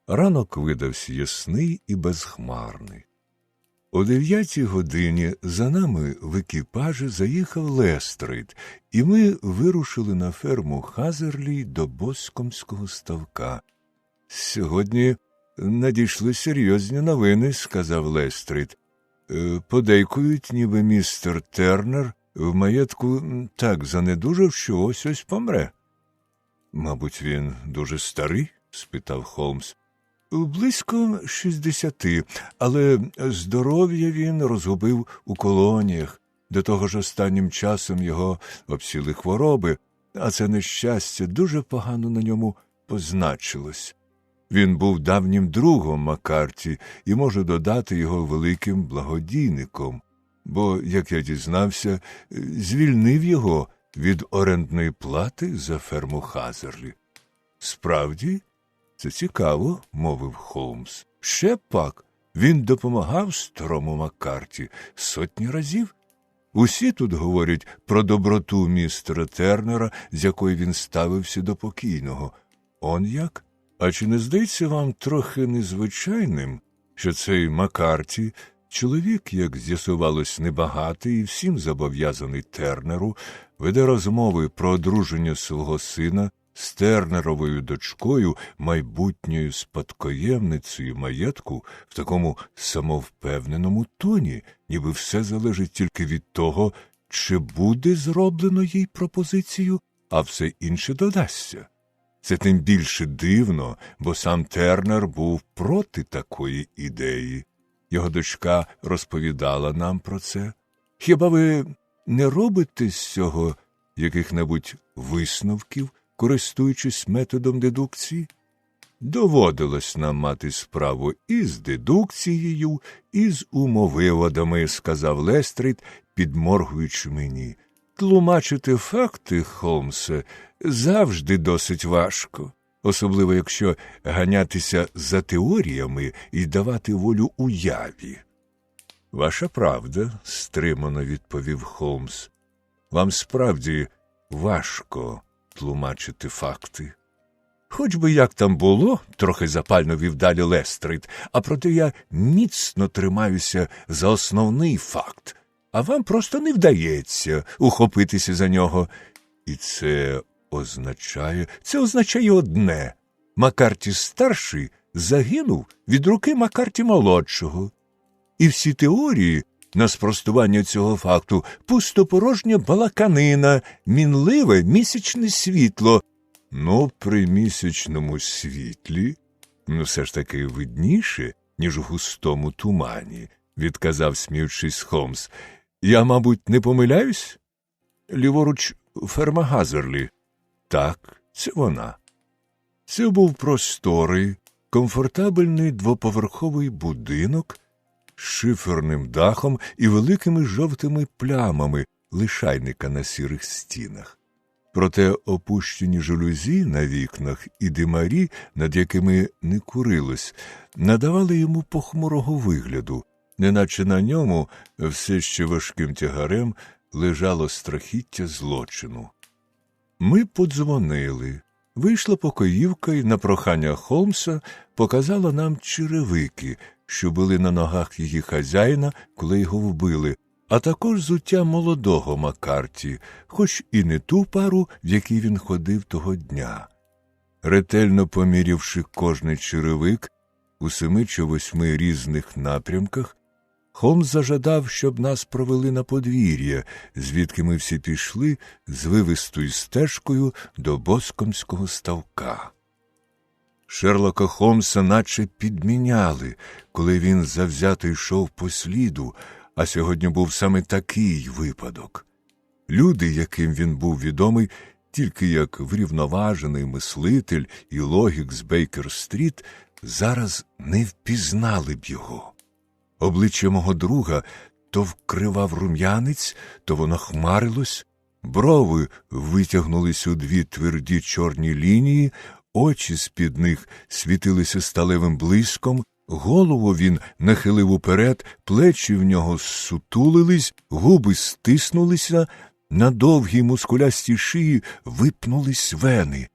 ранок видався ясний і безхмарний. О 9 годині за нами в екіпажі заїхав Лестрейд, і ми вирушили на ферму Хазерлі до Боскомського ставка. «Сьогодні надійшли серйозні новини», – сказав Лестрейд. «Подейкують, ніби містер Тернер в маєтку так занедужав, що ось-ось помре». «Мабуть, він дуже старий?» – спитав Холмс. «Близько 60, але здоров'я він розгубив у колоніях. До того ж останнім часом його обсіли хвороби, а це нещастя дуже погано на ньому позначилось. Він був давнім другом Маккарті і можу додати його великим благодійником, бо, як я дізнався, звільнив його від орендної плати за ферму Хазерлі». «Справді? Це цікаво», – мовив Холмс. «Ще пак, він допомагав старому Маккарті сотні разів. Усі тут говорять про доброту містера Тернера, з якою він ставився до покійного. Он як? А чи не здається вам трохи незвичайним, що цей Маккарті, чоловік, як з'ясувалось, небагатий і всім зобов'язаний Тернеру, веде розмови про одруження свого сина з Тернеровою дочкою, майбутньою спадкоємницею маєтку, в такому самовпевненому тоні, ніби все залежить тільки від того, чи буде зроблено їй пропозицію, а все інше додасться. Це тим більше дивно, бо сам Тернер був проти такої ідеї. Його дочка розповідала нам про це. Хіба ви не робите з цього яких-небудь висновків, користуючись методом дедукції? Доводилось нам мати справу і з дедукцією, і з умовиводами, сказав Лестрейд, підморгуючи мені. Тлумачити факти, Холмсе, завжди досить важко, особливо якщо ганятися за теоріями і давати волю уяві. Ваша правда, стримано відповів Холмс. Вам справді важко тлумачити факти. Хоч би як там було, трохи запально вів далі Лестрейд, а проте я міцно тримаюся за основний факт, а вам просто не вдається ухопитися за нього. І це означає одне. Маккарті-старший загинув від руки Маккарті-молодшого. І всі теорії на спростування цього факту – пустопорожня балаканина, мінливе місячне світло. Ну, при місячному світлі, все ж таки видніше, ніж у густому тумані, відказав, сміючись, Холмс. Я, мабуть, не помиляюсь? Ліворуч ферма Газерлі. Так, це вона. Це був просторий, комфортабельний двоповерховий будинок з шиферним дахом і великими жовтими плямами лишайника на сірих стінах. Проте опущені жалюзі на вікнах і димарі, над якими не курилось, надавали йому похмурого вигляду, неначе на ньому все ще важким тягарем лежало страхіття злочину. Ми подзвонили. Вийшла покоївка і на прохання Холмса показала нам черевики, що були на ногах її хазяїна, коли його вбили, а також взуття молодого Маккарті, хоч і не ту пару, в якій він ходив того дня. Ретельно помірявши кожний черевик у 7 чи 8 різних напрямках, Холмс зажадав, щоб нас провели на подвір'я, звідки ми всі пішли звивистою стежкою до Боскомського ставка. Шерлока Холмса наче підміняли, коли він завзято йшов по сліду, а сьогодні був саме такий випадок. Люди, яким він був відомий тільки як врівноважений мислитель і логік з Бейкер-стріт, зараз не впізнали б його. Обличчя мого друга то вкривав рум'янець, то воно хмарилось, брови витягнулись у 2 тверді чорні лінії, очі з-під них світилися сталевим блиском, голову він нахилив уперед, плечі в нього зсутулились, губи стиснулися, на довгій мускулястій шиї випнулись вени.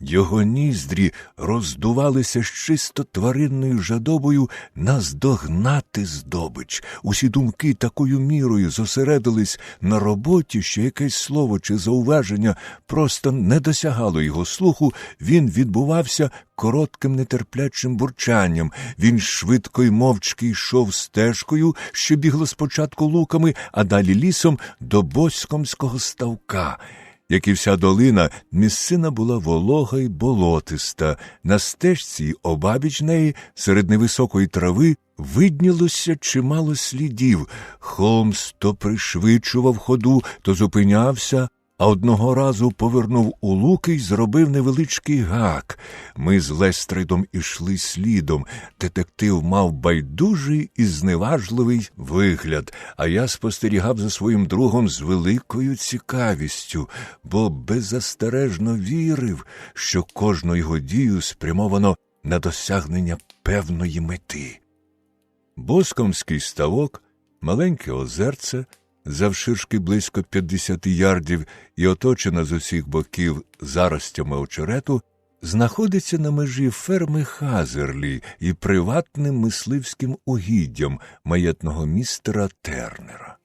Його ніздрі роздувалися з чисто тваринною жадобою наздогнати здобич. Усі думки такою мірою зосередились на роботі, що якесь слово чи зауваження просто не досягало його слуху, він відбувався коротким нетерплячим бурчанням. Він швидко й мовчки йшов стежкою, що бігла спочатку луками, а далі лісом до Боскомського ставка. Як і вся долина, місцина була волога й болотиста. На стежці й обабіч неї, серед невисокої трави, виднілося чимало слідів. Холмс то пришвидшував ходу, то зупинявся, а одного разу повернув у луки й зробив невеличкий гак. Ми з Лестрейдом ішли слідом. Детектив мав байдужий і зневажливий вигляд, а я спостерігав за своїм другом з великою цікавістю, бо беззастережно вірив, що кожну його дію спрямовано на досягнення певної мети. Боскомський ставок, маленьке озерце, завширшки близько 50 ярдів і оточена з усіх боків заростями очерету, знаходиться на межі ферми Газерлі і приватним мисливським угіддям маєтного містера Тернера.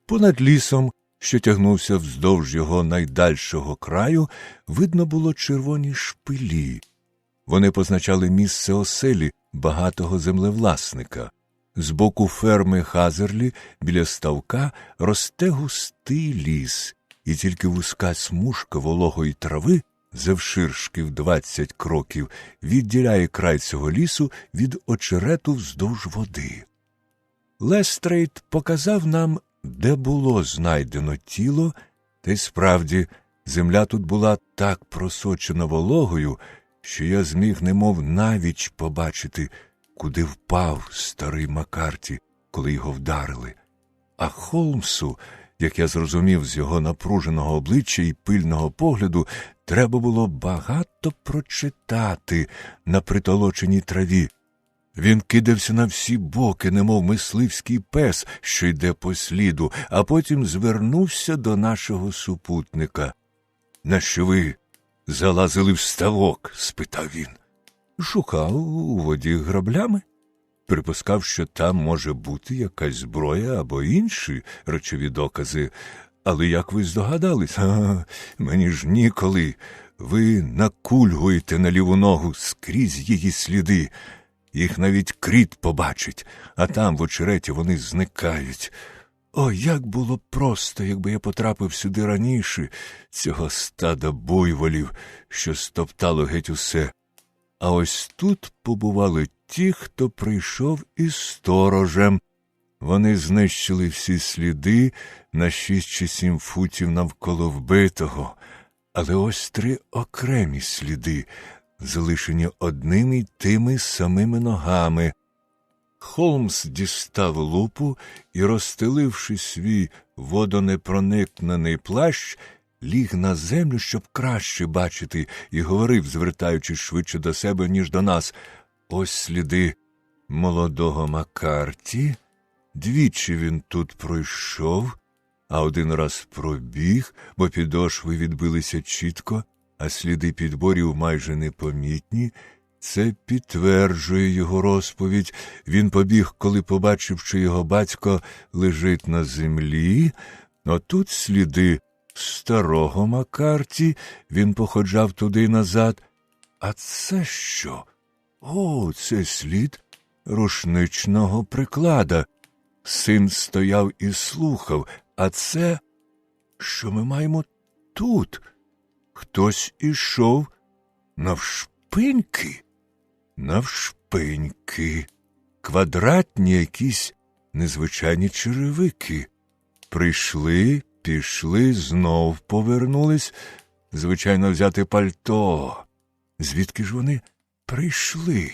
Понад лісом, що тягнувся вздовж його найдальшого краю, видно було червоні шпилі. Вони позначали місце оселі багатого землевласника. З боку ферми Газерлі біля ставка росте густий ліс, і тільки вузька смужка вологої трави, завширшки в 20 кроків, відділяє край цього лісу від очерету вздовж води. Лестрейд показав нам, де було знайдено тіло, та й справді земля тут була так просочена вологою, що я зміг немов навіч побачити, куди впав старий Маккарті, коли його вдарили. А Холмсу, як я зрозумів з його напруженого обличчя і пильного погляду, треба було багато прочитати на притолоченій траві. Він кидався на всі боки, немов мисливський пес, що йде по сліду, а потім звернувся до нашого супутника. «Нащо ви залазили в ставок?» – спитав він. «Шукав у воді граблями. Припускав, що там може бути якась зброя або інші речові докази. Але як ви здогадались? Мені ж ніколи. Ви накульгуєте на ліву ногу скрізь її сліди. Їх навіть кріт побачить, а там в очереті вони зникають. О, як було просто, якби я потрапив сюди раніше, цього стада буйволів, що стоптало геть усе. А ось тут побували ті, хто прийшов із сторожем. Вони знищили всі сліди на 6 чи 7 футів навколо вбитого. Але ось 3 окремі сліди, залишені одними й тими самими ногами. Холмс дістав лупу і, розстеливши свій водонепроникнений плащ, ліг на землю, щоб краще бачити, і говорив, звертаючись швидше до себе, ніж до нас: «Ось сліди молодого Маккарті. Двічі він тут пройшов, а один раз пробіг, бо підошви відбилися чітко, а сліди підборів майже непомітні. Це підтверджує його розповідь. Він побіг, коли побачив, що його батько лежить на землі. Отут сліди старого Маккарті, він походжав туди й назад. А це що? О, це слід рушничного приклада. Син стояв і слухав. А це, що ми маємо тут? Хтось ішов навшпиньки. Навшпиньки. Квадратні якісь незвичайні черевики. Прийшли, пішли, знов повернулись. Звичайно, взяти пальто. Звідки ж вони прийшли?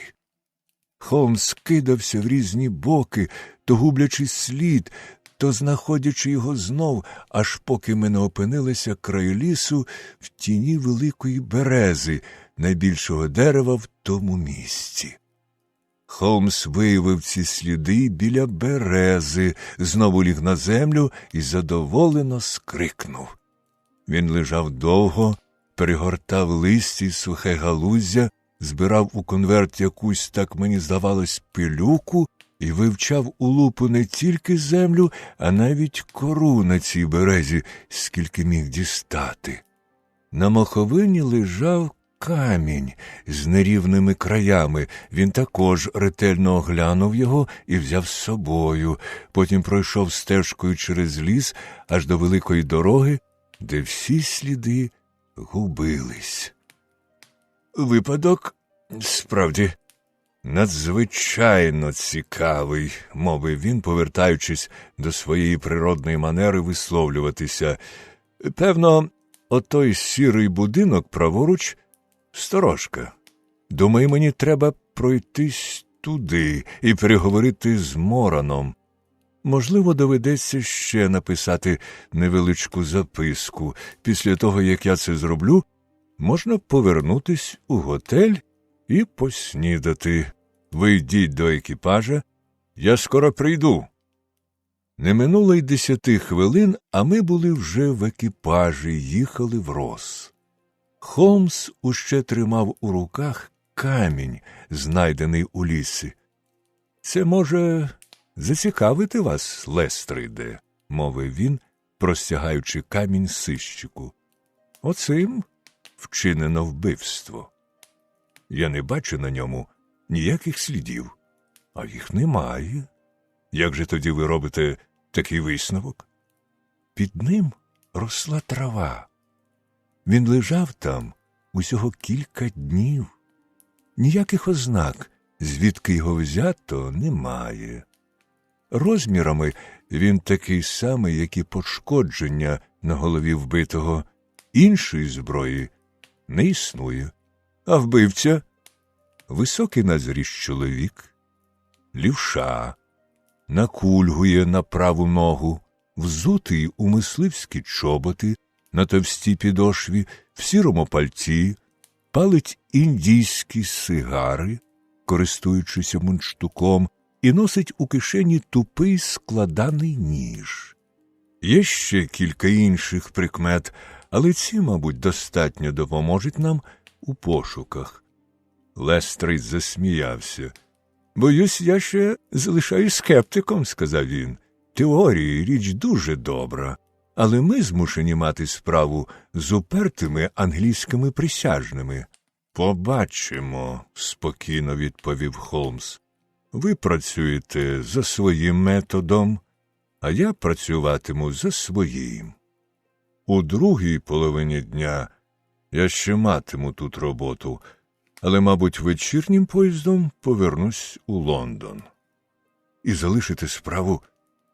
Холмс кидався в різні боки, то гублячи слід, то знаходячи його знов, аж поки ми не опинилися край лісу в тіні великої берези, найбільшого дерева в тому місці. Холмс виявив ці сліди біля берези, знову ліг на землю і задоволено скрикнув. Він лежав довго, перегортав листі й сухе галуздя, збирав у конверт якусь, так мені здавалось, пилюку і вивчав у лупу не тільки землю, а навіть кору на цій березі, скільки міг дістати. На моховині лежав камінь з нерівними краями. Він також ретельно оглянув його і взяв з собою. Потім пройшов стежкою через ліс аж до великої дороги, де всі сліди губились. «Випадок, справді, надзвичайно цікавий», – мовив він, повертаючись до своєї природної манери висловлюватися. «Певно, отой сірий будинок праворуч – сторожка. Думаю, мені треба пройтись туди і переговорити з Мораном. Можливо, доведеться ще написати невеличку записку. Після того, як я це зроблю, можна повернутись у готель і поснідати. Ви йдіть до екіпажа, я скоро прийду». Не минуло й 10 хвилин, а ми були вже в екіпажі, їхали в Рос. Холмс уще тримав у руках камінь, знайдений у лісі. «Це може зацікавити вас, Лестриде», – мовив він, простягаючи камінь сищику. «Оцим вчинено вбивство. Я не бачу на ньому ніяких слідів, а їх немає. Як же тоді ви робите такий висновок?» Під ним росла трава. Він лежав там усього кілька днів. Ніяких ознак, звідки його взято, немає. Розмірами він такий самий, як і пошкодження на голові вбитого. Іншої зброї не існує. А вбивця – високий на зріст чоловік, лівша, накульгує на праву ногу, взутий у мисливські чоботи, на товстій підошві, в сірому пальті, палить індійські сигари, користуючися мундштуком, і носить у кишені тупий складаний ніж. Є ще кілька інших прикмет, але ці, мабуть, достатньо допоможуть нам у пошуках. Лестрейд засміявся. «Боюсь, я ще залишаюсь скептиком», – сказав він. «Теорії – річ дуже добра, але ми змушені мати справу з упертими англійськими присяжними». «Побачимо», – спокійно відповів Холмс. «Ви працюєте за своїм методом, а я працюватиму за своїм. У другій половині дня я ще матиму тут роботу, але, мабуть, вечірнім поїздом повернусь у Лондон». «І залишите справу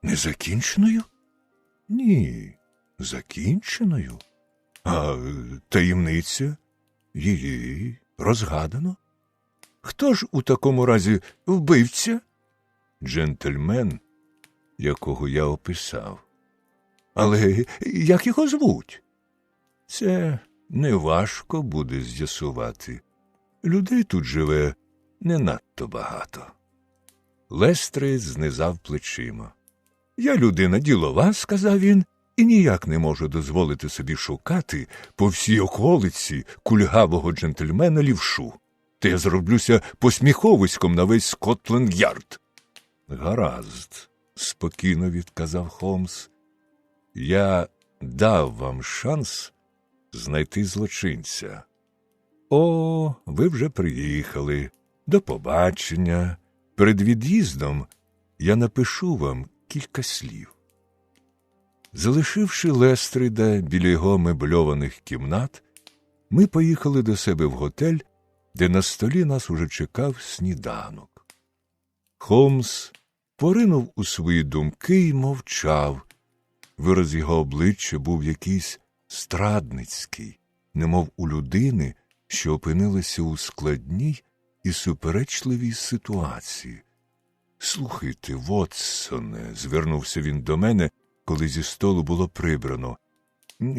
незакінченою?» «Ні, закінченою. А таємниця? Її розгадано. Хто ж у такому разі вбивця?» «Джентльмен, якого я описав». «Але як його звуть?» «Це неважко буде з'ясувати. Людей тут живе не надто багато». Лестрейд знизав плечима. «Я людина ділова», – сказав він, «і ніяк не можу дозволити собі шукати по всій околиці кульгавого джентльмена лівшу. Та я зроблюся посміховиськом на весь Скотланд-Ярд». «Гаразд», – спокійно відказав Холмс. «Я дав вам шанс знайти злочинця. О, ви вже приїхали. До побачення. Перед від'їздом я напишу вам кілька слів». Залишивши Лестрейда біля його мебльованих кімнат, ми поїхали до себе в готель, де на столі нас уже чекав сніданок. Холмс поринув у свої думки й мовчав. Вираз його обличчя був якийсь страдницький, немов у людини, що опинилася у складній і суперечливій ситуації. «Слухайте, Вотсоне», – звернувся він до мене, коли зі столу було прибрано,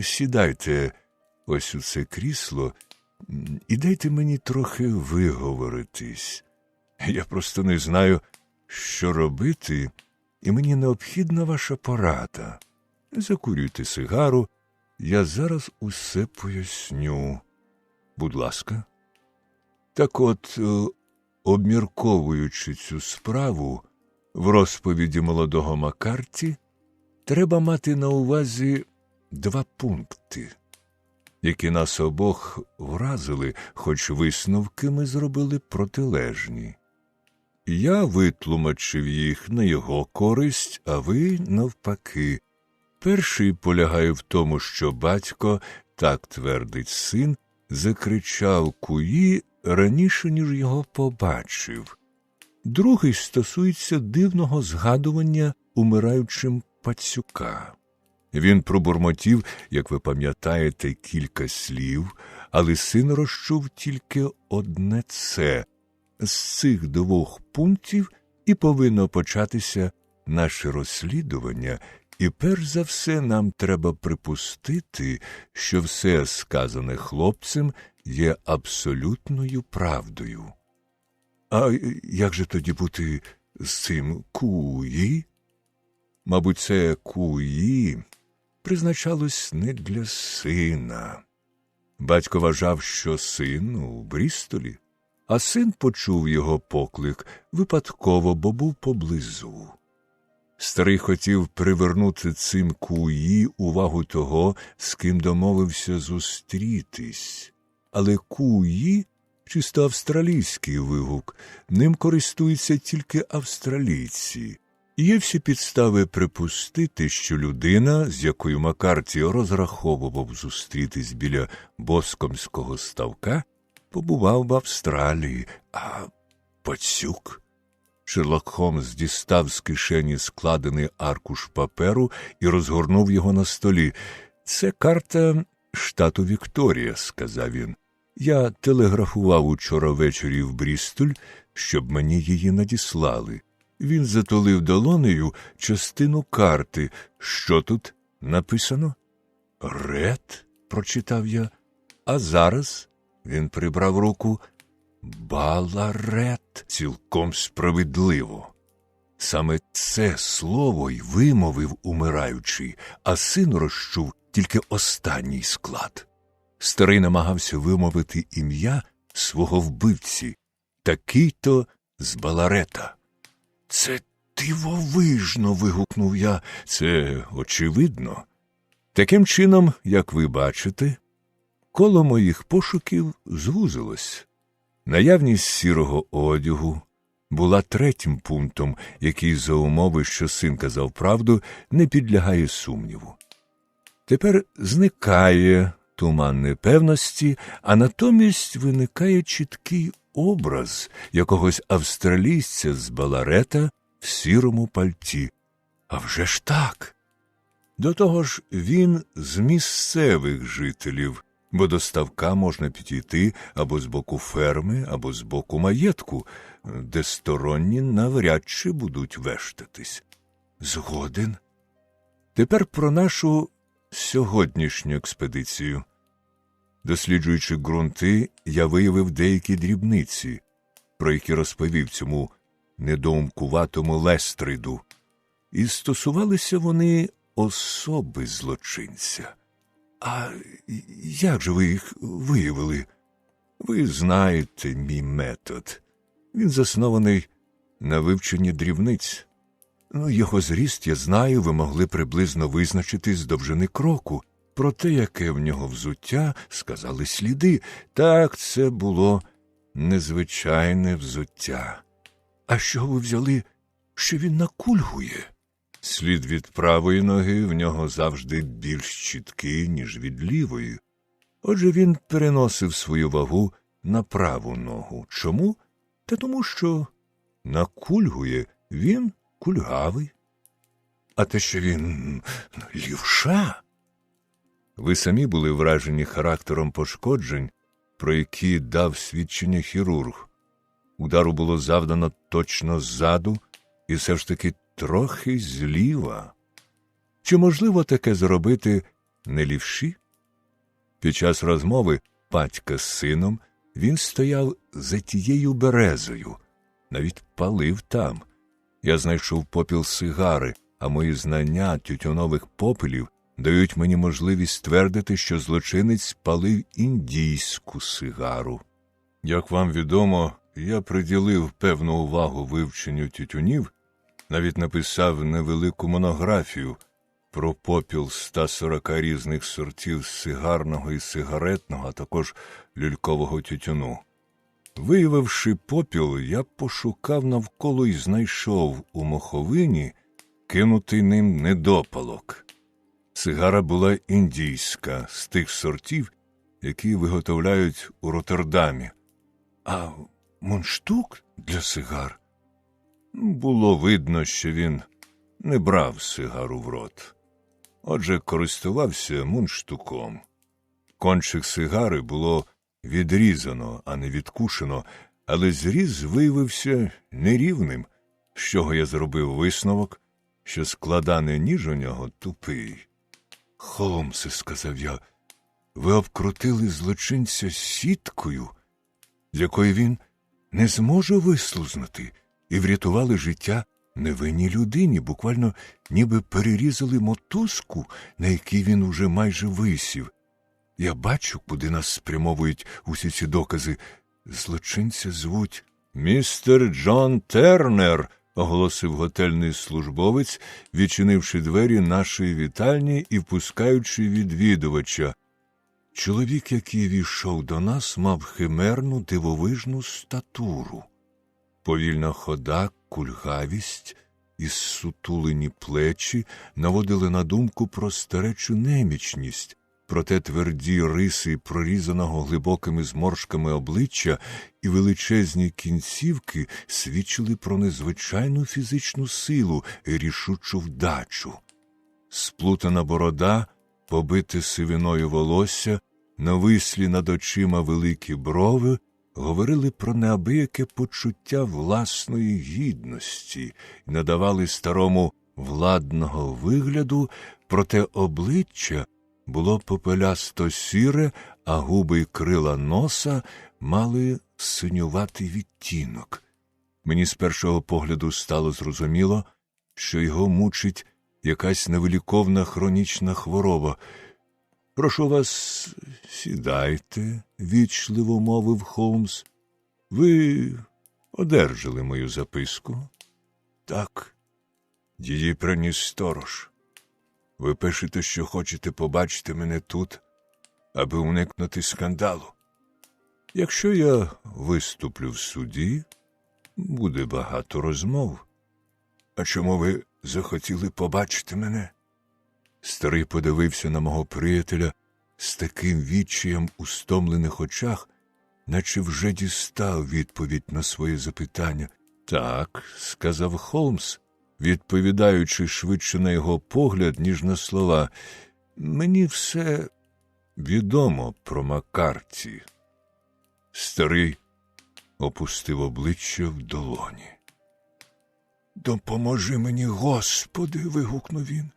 «сідайте ось у це крісло і дайте мені трохи виговоритись. Я просто не знаю, що робити, і мені необхідна ваша порада. Закурюйте сигару, я зараз усе поясню. Будь ласка». Так от, обмірковуючи цю справу, в розповіді молодого Маккарті треба мати на увазі два пункти, які нас обох вразили, хоч висновки ми зробили протилежні. Я витлумачив їх на його користь, а ви навпаки. Перший полягає в тому, що батько, так твердить син, закричав куї раніше, ніж його побачив. Другий стосується дивного згадування умираючим пацюка. Він пробурмотів, як ви пам'ятаєте, кілька слів, але син розчув тільки одне «це». З цих двох пунктів і повинно початися наше розслідування, і перш за все нам треба припустити, що все сказане хлопцем є абсолютною правдою. А як же тоді бути з цим куї? Мабуть, це куї призначалось не для сина. Батько вважав, що син у Брістолі, а син почув його поклик випадково, бо був поблизу. Старий хотів привернути цим куї увагу того, з ким домовився зустрітись. Але куї – чисто австралійський вигук, ним користуються тільки австралійці. Є всі підстави припустити, що людина, з якою Маккарті розраховував зустрітись біля Боскомського ставка, побував в Австралії, а пацюк? Шерлок Холмс дістав з кишені складений аркуш паперу і розгорнув його на столі. «Це карта штату Вікторія», – сказав він. «Я телеграфував учора ввечері в Брістоль, щоб мені її надіслали». Він затулив долонею частину карти. «Що тут написано?» «Ред», – прочитав я. «А зараз?» – він прибрав руку. «Баларет». Цілком справедливо. Саме це слово й вимовив умираючий, а син розчув тільки останній склад. Старий намагався вимовити ім'я свого вбивці, такий-то з Баларета. «Це дивовижно!» – вигукнув я. «Це очевидно. Таким чином, як ви бачите, коло моїх пошуків звузилось. Наявність сірого одягу була третім пунктом, який за умови, що син казав правду, не підлягає сумніву. Тепер зникає туман непевності, а натомість виникає чіткий образ якогось австралійця з Баларета в сірому пальті. А вже ж так! До того ж, він з місцевих жителів, бо до ставка можна підійти або з боку ферми, або з боку маєтку, де сторонні навряд чи будуть вештатись. Згоден. Тепер про нашу сьогоднішню експедицію. Досліджуючи ґрунти, я виявив деякі дрібниці, про які розповів цьому недоумкуватому Лестриду. І стосувалися вони особи злочинця. А як же ви їх виявили? Ви знаєте мій метод. Він заснований на вивченні дрібниць. Його зріст, я знаю, ви могли приблизно визначити з довжини кроку. Про те, яке в нього взуття, сказали сліди. Так, це було незвичайне взуття. А що ви взяли, що він накульгує? Слід від правої ноги в нього завжди більш чіткий, ніж від лівої. Отже, він переносив свою вагу на праву ногу. Чому? Та тому, що накульгує він кульгавий. А те, що він лівша? Ви самі були вражені характером пошкоджень, про які дав свідчення хірург. Удару було завдано точно ззаду і все ж таки трохи зліва. Чи можливо таке зробити не лівші? Під час розмови батька з сином він стояв за тією березою, навіть палив там. Я знайшов попіл сигари, а мої знання тютюнових попелів дають мені можливість ствердити, що злочинець палив індійську сигару. Як вам відомо, я приділив певну увагу вивченню тютюнів, навіть написав невелику монографію про попіл 140 різних сортів сигарного і сигаретного, а також люлькового тютюну. Виявивши попіл, я пошукав навколо і знайшов у моховині кинутий ним недопалок. Сигара була індійська, з тих сортів, які виготовляють у Роттердамі. А мундштук для сигар? Було видно, що він не брав сигару в рот. Отже, користувався мундштуком. Кончик сигари було відрізано, а не відкушено, але зріз виявився нерівним, з чого я зробив висновок, що складаний ніж у нього тупий. «Холмсе», – сказав я, – «ви обкрутили злочинця сіткою, з якої він не зможе вислузнути, і врятували життя невинній людині, буквально ніби перерізали мотузку, на якій він уже майже висів. Я бачу, куди нас спрямовують усі ці докази. Злочинця звуть містер Джон Тернер», – оголосив готельний службовець, відчинивши двері нашої вітальні і впускаючи відвідувача. Чоловік, який війшов до нас, мав химерну дивовижну статуру. Повільна хода, кульгавість і зсутулені плечі наводили на думку про старечу немічність, проте тверді риси прорізаного глибокими зморшками обличчя і величезні кінцівки свідчили про незвичайну фізичну силу і рішучу вдачу. Сплутана борода, побите сивиною волосся, навислі над очима великі брови говорили про неабияке почуття власної гідності і надавали старому владного вигляду, проте обличчя було попелясто-сіре, а губи й крила носа мали синюватий відтінок. Мені з першого погляду стало зрозуміло, що його мучить якась невиліковна хронічна хвороба. Прошу вас, сідайте, – вічливо мовив Холмс. Ви одержали мою записку? Так. Її приніс сторож. Ви пишете, що хочете побачити мене тут, аби уникнути скандалу. Якщо я виступлю в суді, буде багато розмов. А чому ви захотіли побачити мене? Старий подивився на мого приятеля з таким відчаєм у стомлених очах, наче вже дістав відповідь на своє запитання. Так, – сказав Холмс, відповідаючи швидше на його погляд, ніж на слова, – мені все відомо про Маккарті. Старий опустив обличчя в долоні. «Допоможи мені, Господи!» – вигукнув він.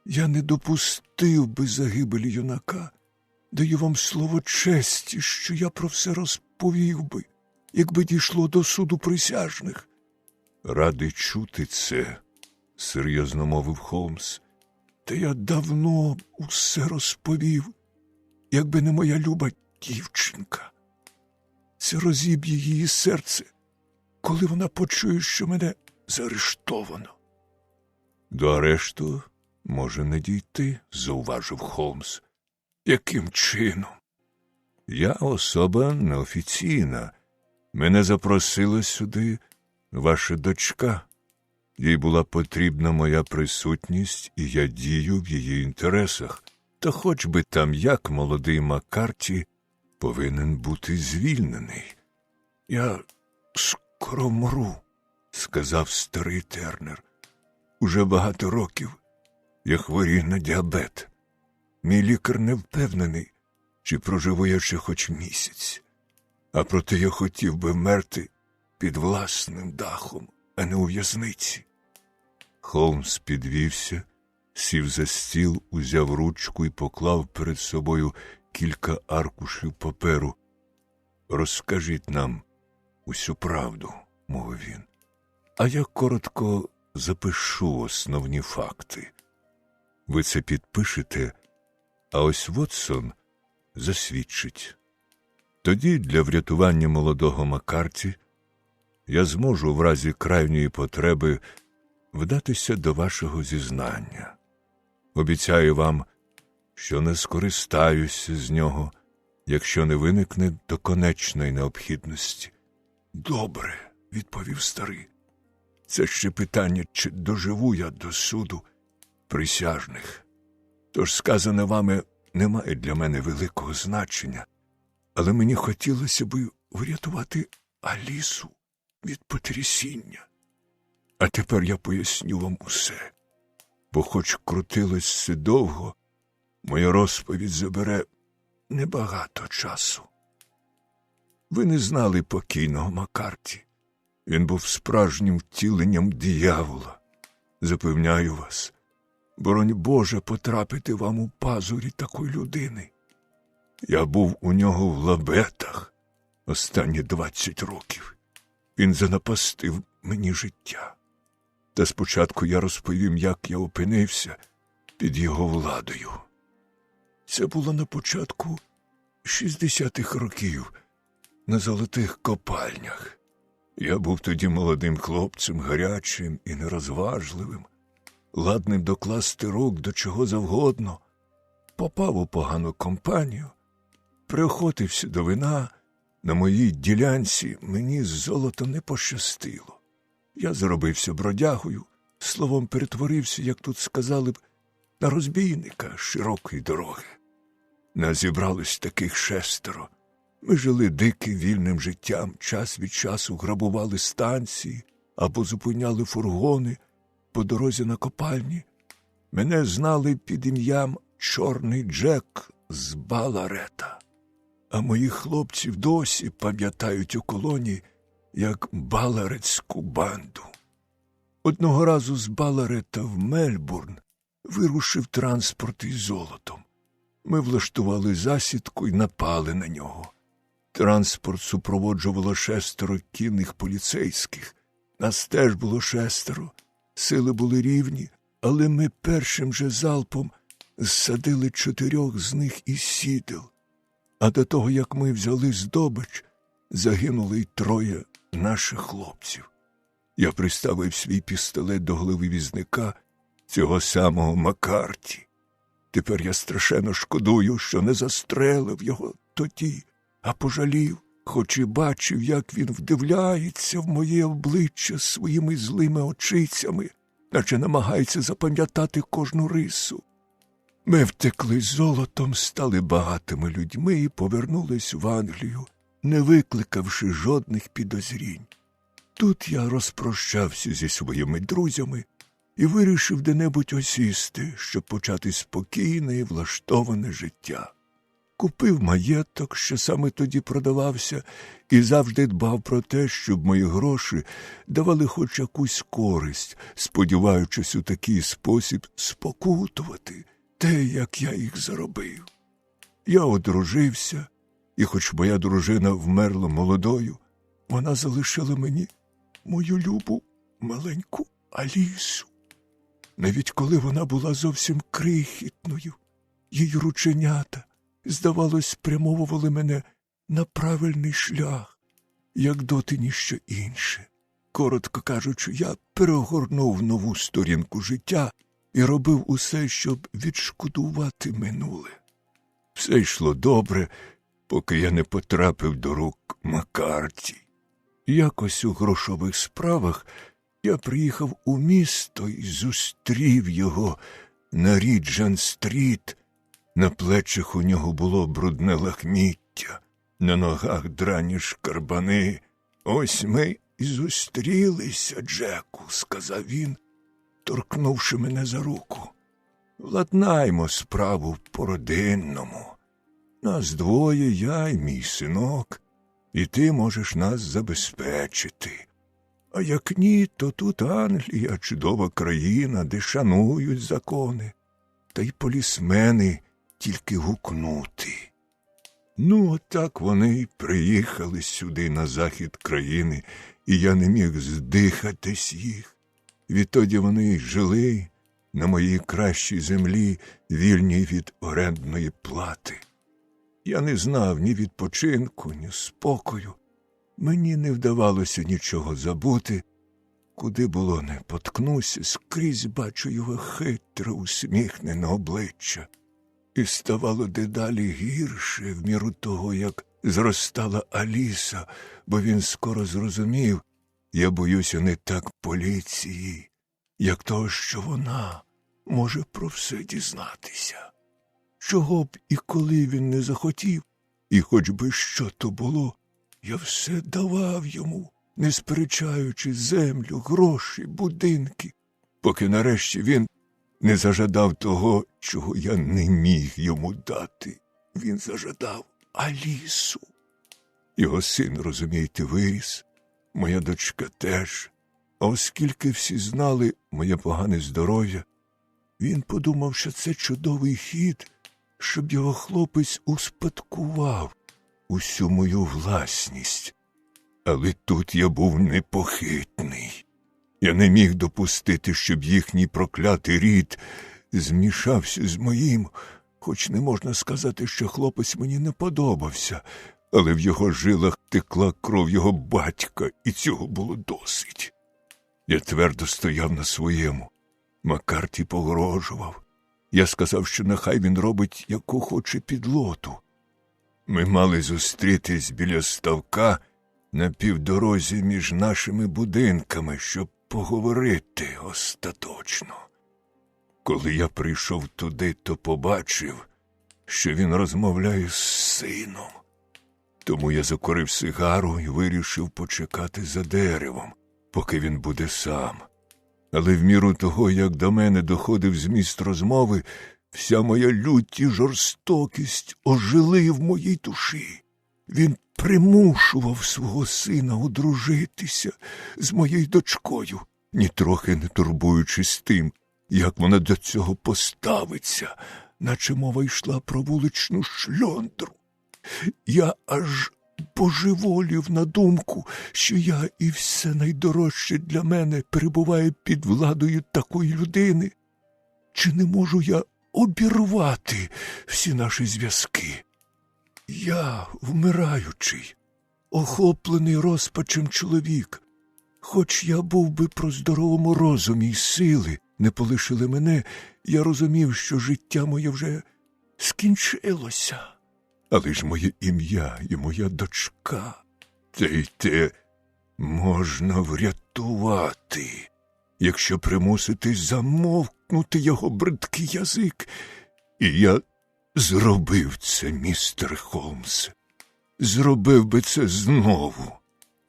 «Я не допустив би загибелі юнака. Даю вам слово честі, що я про все розповів би, якби дійшло до суду присяжних». «Радий чути це», – серйозно мовив Холмс. «Та я давно усе розповів, якби не моя люба дівчинка. Це розіб'є її серце, коли вона почує, що мене заарештовано». «До арешту може не дійти», – зауважив Холмс. «Яким чином?» «Я особа неофіційна. Мене запросила сюди ваша дочка. Їй була потрібна моя присутність, і я дію в її інтересах. Та хоч би там як молодий Маккарті повинен бути звільнений». «Я скоро вмру», – сказав старий Тернер. «Уже багато років я хворію на діабет. Мій лікар не впевнений, чи проживу я ще хоч місяць. А проте я хотів би вмерти під власним дахом, а не у в'язниці». Холмс підвівся, сів за стіл, узяв ручку і поклав перед собою кілька аркушів паперу. «Розкажіть нам усю правду», – мовив він. «А я коротко запишу основні факти. Ви це підпишете, а ось Вотсон засвідчить. Тоді для врятування молодого Маккарті я зможу в разі крайньої потреби вдатися до вашого зізнання. Обіцяю вам, що не скористаюся з нього, якщо не виникне доконечної необхідності». «Добре», – відповів старий. «Це ще питання, чи доживу я до суду присяжних. Тож сказане вами не має для мене великого значення, але мені хотілося б врятувати Алісу від потрясіння. А тепер я поясню вам усе, бо хоч крутилось це довго, моя розповідь забере небагато часу. Ви не знали покійного Маккарті. Він був справжнім втіленням диявола. Запевняю вас, боронь Боже потрапити вам у пазурі такої людини. Я був у нього в лабетах останні 20 років. Він занапастив мені життя. Та спочатку я розповім, як я опинився під його владою. Це було на початку 60-х років на золотих копальнях. Я був тоді молодим хлопцем, гарячим і нерозважливим, ладним докласти рук до чого завгодно. Попав у погану компанію, приохотився до вина. На моїй ділянці мені з золотом не пощастило. Я зробився бродягою, словом, перетворився, як тут сказали б, на розбійника широкої дороги. Нас зібралось таких 6. Ми жили диким вільним життям, час від часу грабували станції або зупиняли фургони по дорозі на копальні. Мене знали під ім'ям Чорний Джек з Баларета. А моїх хлопців досі пам'ятають у колонії як Баларетську банду. Одного разу з Баларета в Мельбурн вирушив транспорт із золотом. Ми влаштували засідку і напали на нього. Транспорт супроводжувало 6 кінних поліцейських. Нас теж було 6. Сили були рівні, але ми першим же залпом зсадили 4 з них із сідел, а до того, як ми взяли здобич, загинули й 3 наших хлопців. Я приставив свій пістолет до голови візника, цього самого Маккарті. Тепер я страшенно шкодую, що не застрелив його тоді, а пожалів, хоч і бачив, як він вдивляється в моє обличчя своїми злими очицями, наче намагається запам'ятати кожну рису. Ми втекли з золотом, стали багатими людьми і повернулись в Англію, не викликавши жодних підозрінь. Тут я розпрощався зі своїми друзями і вирішив де-небудь осісти, щоб почати спокійне і влаштоване життя. Купив маєток, що саме тоді продавався, і завжди дбав про те, щоб мої гроші давали хоч якусь користь, сподіваючись у такий спосіб спокутувати те, як я їх заробив. Я одружився, і хоч моя дружина вмерла молодою, вона залишила мені мою любу маленьку Алісу. Навіть коли вона була зовсім крихітною, її рученята, здавалось, спрямовували мене на правильний шлях, як доти ніщо інше. Коротко кажучи, я перегорнув нову сторінку життя і робив усе, щоб відшкодувати минуле. Все йшло добре, поки я не потрапив до рук Маккарті. Якось у грошових справах я приїхав у місто і зустрів його на Ріджент-стріт. На плечах у нього було брудне лахміття, на ногах драні шкарбани. «Ось ми і зустрілися, Джеку», – сказав він, торкнувши мене за руку. «Владнаймо справу по-родинному. Нас 2, я і мій синок, і ти можеш нас забезпечити. А як ні, то тут Англія, чудова країна, де шанують закони, та й полісмени тільки гукнути». Ну, отак вони й приїхали сюди, на захід країни, і я не міг здихатись їх. Відтоді вони й жили на моїй кращій землі, вільній від орендної плати. Я не знав ні відпочинку, ні спокою. Мені не вдавалося нічого забути. Куди було не поткнуся, скрізь бачу його хитре усміхнене обличчя. І ставало дедалі гірше в міру того, як зростала Аліса, бо він скоро зрозумів, я боюся не так поліції, як того, що вона може про все дізнатися. Чого б і коли він не захотів, і хоч би що то було, я все давав йому, не сперечаючи землю, гроші, будинки, поки нарешті він не зажадав того, чого я не міг йому дати. Він зажадав Алісу. Його син, розумієте, виріс, моя дочка теж. А оскільки всі знали моє погане здоров'я, він подумав, що це чудовий хід, щоб його хлопець успадкував усю мою власність. Але тут я був непохитний. Я не міг допустити, щоб їхній проклятий рід змішався з моїм, хоч не можна сказати, що хлопець мені не подобався, але в його жилах текла кров його батька, і цього було досить. Я твердо стояв на своєму. Маккарті погрожував. Я сказав, що нехай він робить, яку хоче підлоту. Ми мали зустрітись біля ставка на півдорозі між нашими будинками, щоб поговорити остаточно. Коли я прийшов туди, то побачив, що він розмовляє з сином. Тому я закурив сигару і вирішив почекати за деревом, поки він буде сам. Але в міру того, як до мене доходив зміст розмови, вся моя лють і жорстокість ожили в моїй душі. Він примушував свого сина одружитися з моєю дочкою, нітрохи не турбуючись тим, як вона до цього поставиться, наче мова йшла про вуличну шльондру. Я аж божеволів на думку, що я і все найдорожче для мене перебуває під владою такої людини. Чи не можу я обірвати всі наші зв'язки. Я, вмираючий, охоплений розпачем чоловік, хоч я був би про здоровому розумі й сили не полишили мене, я розумів, що життя моє вже скінчилося. Але ж моє ім'я і моя дочка, те можна врятувати, якщо примусити замовкнути його бридкий язик. І я зробив це, містер Холмс. Зробив би це знову.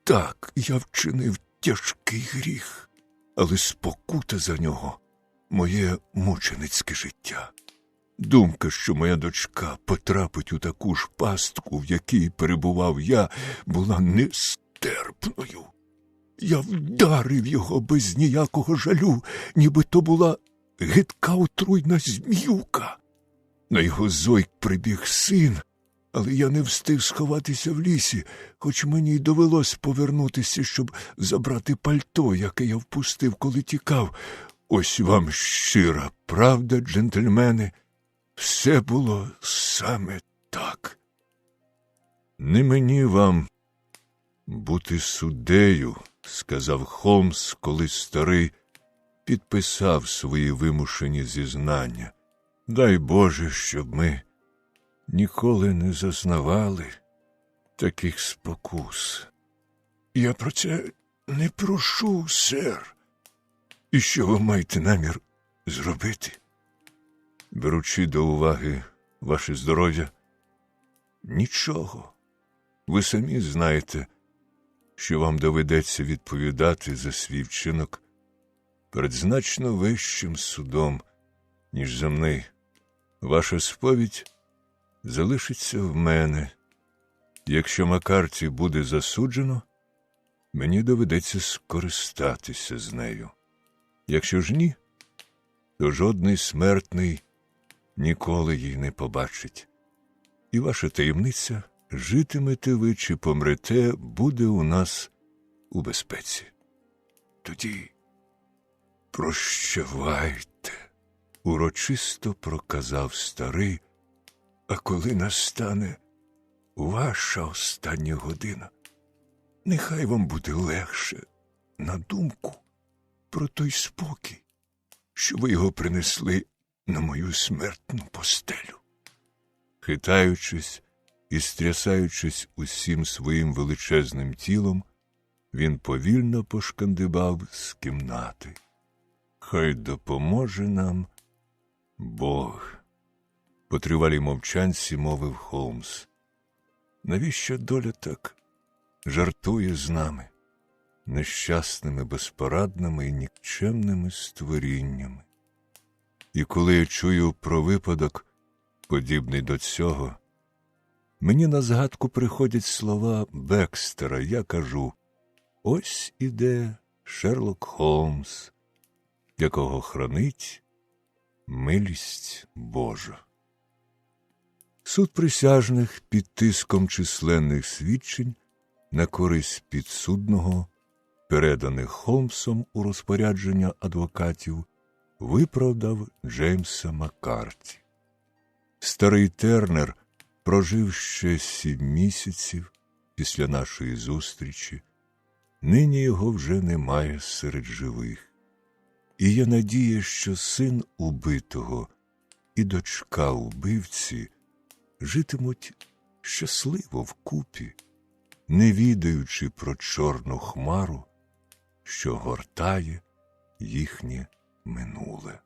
Так, я вчинив тяжкий гріх, але спокута за нього – моє мученицьке життя. Думка, що моя дочка потрапить у таку ж пастку, в якій перебував я, була нестерпною. Я вдарив його без ніякого жалю, ніби то була гидка отруйна зміюка. На його зойк прибіг син, але я не встиг сховатися в лісі, хоч мені й довелось повернутися, щоб забрати пальто, яке я впустив, коли тікав. Ось вам щира правда, джентльмени. Все було саме так. Не мені вам бути суддею, сказав Холмс, коли старий підписав свої вимушені зізнання. Дай Боже, щоб ми ніколи не зазнавали таких спокус. Я про це не прошу, сер. І що ви маєте намір зробити? Беручи до уваги ваше здоров'я, нічого. Ви самі знаєте, що вам доведеться відповідати за свій вчинок перед значно вищим судом, ніж земний. Ваша сповідь залишиться в мене. Якщо Маккарті буде засуджено, мені доведеться скористатися з нею. Якщо ж ні, то жодний смертний ніколи її не побачить. І ваша таємниця, житимете ви чи помрете, буде у нас у безпеці. Тоді прощавайте, урочисто проказав старий, а коли настане ваша остання година, нехай вам буде легше на думку про той спокій, що ви його принесли на мою смертну постелю. Хитаючись і стрясаючись усім своїм величезним тілом, він повільно пошкандибав з кімнати. Хай допоможе нам Бог. По тривалій мовчанці мовив Холмс. Навіщо доля так жартує з нами, нещасними, безпорадними і нікчемними створіннями? І коли я чую про випадок, подібний до цього, мені на згадку приходять слова Бекстера. Я кажу: ось іде Шерлок Холмс, якого хранить милість Божа. Суд присяжних під тиском численних свідчень на користь підсудного, переданих Холмсом у розпорядження адвокатів, виправдав Джеймса Маккарті. Старий Тернер прожив ще 7 місяців після нашої зустрічі. Нині його вже немає серед живих. І є надія, що син убитого і дочка убивці житимуть щасливо вкупі, не відаючи про чорну хмару, що гортає їхнє минуле.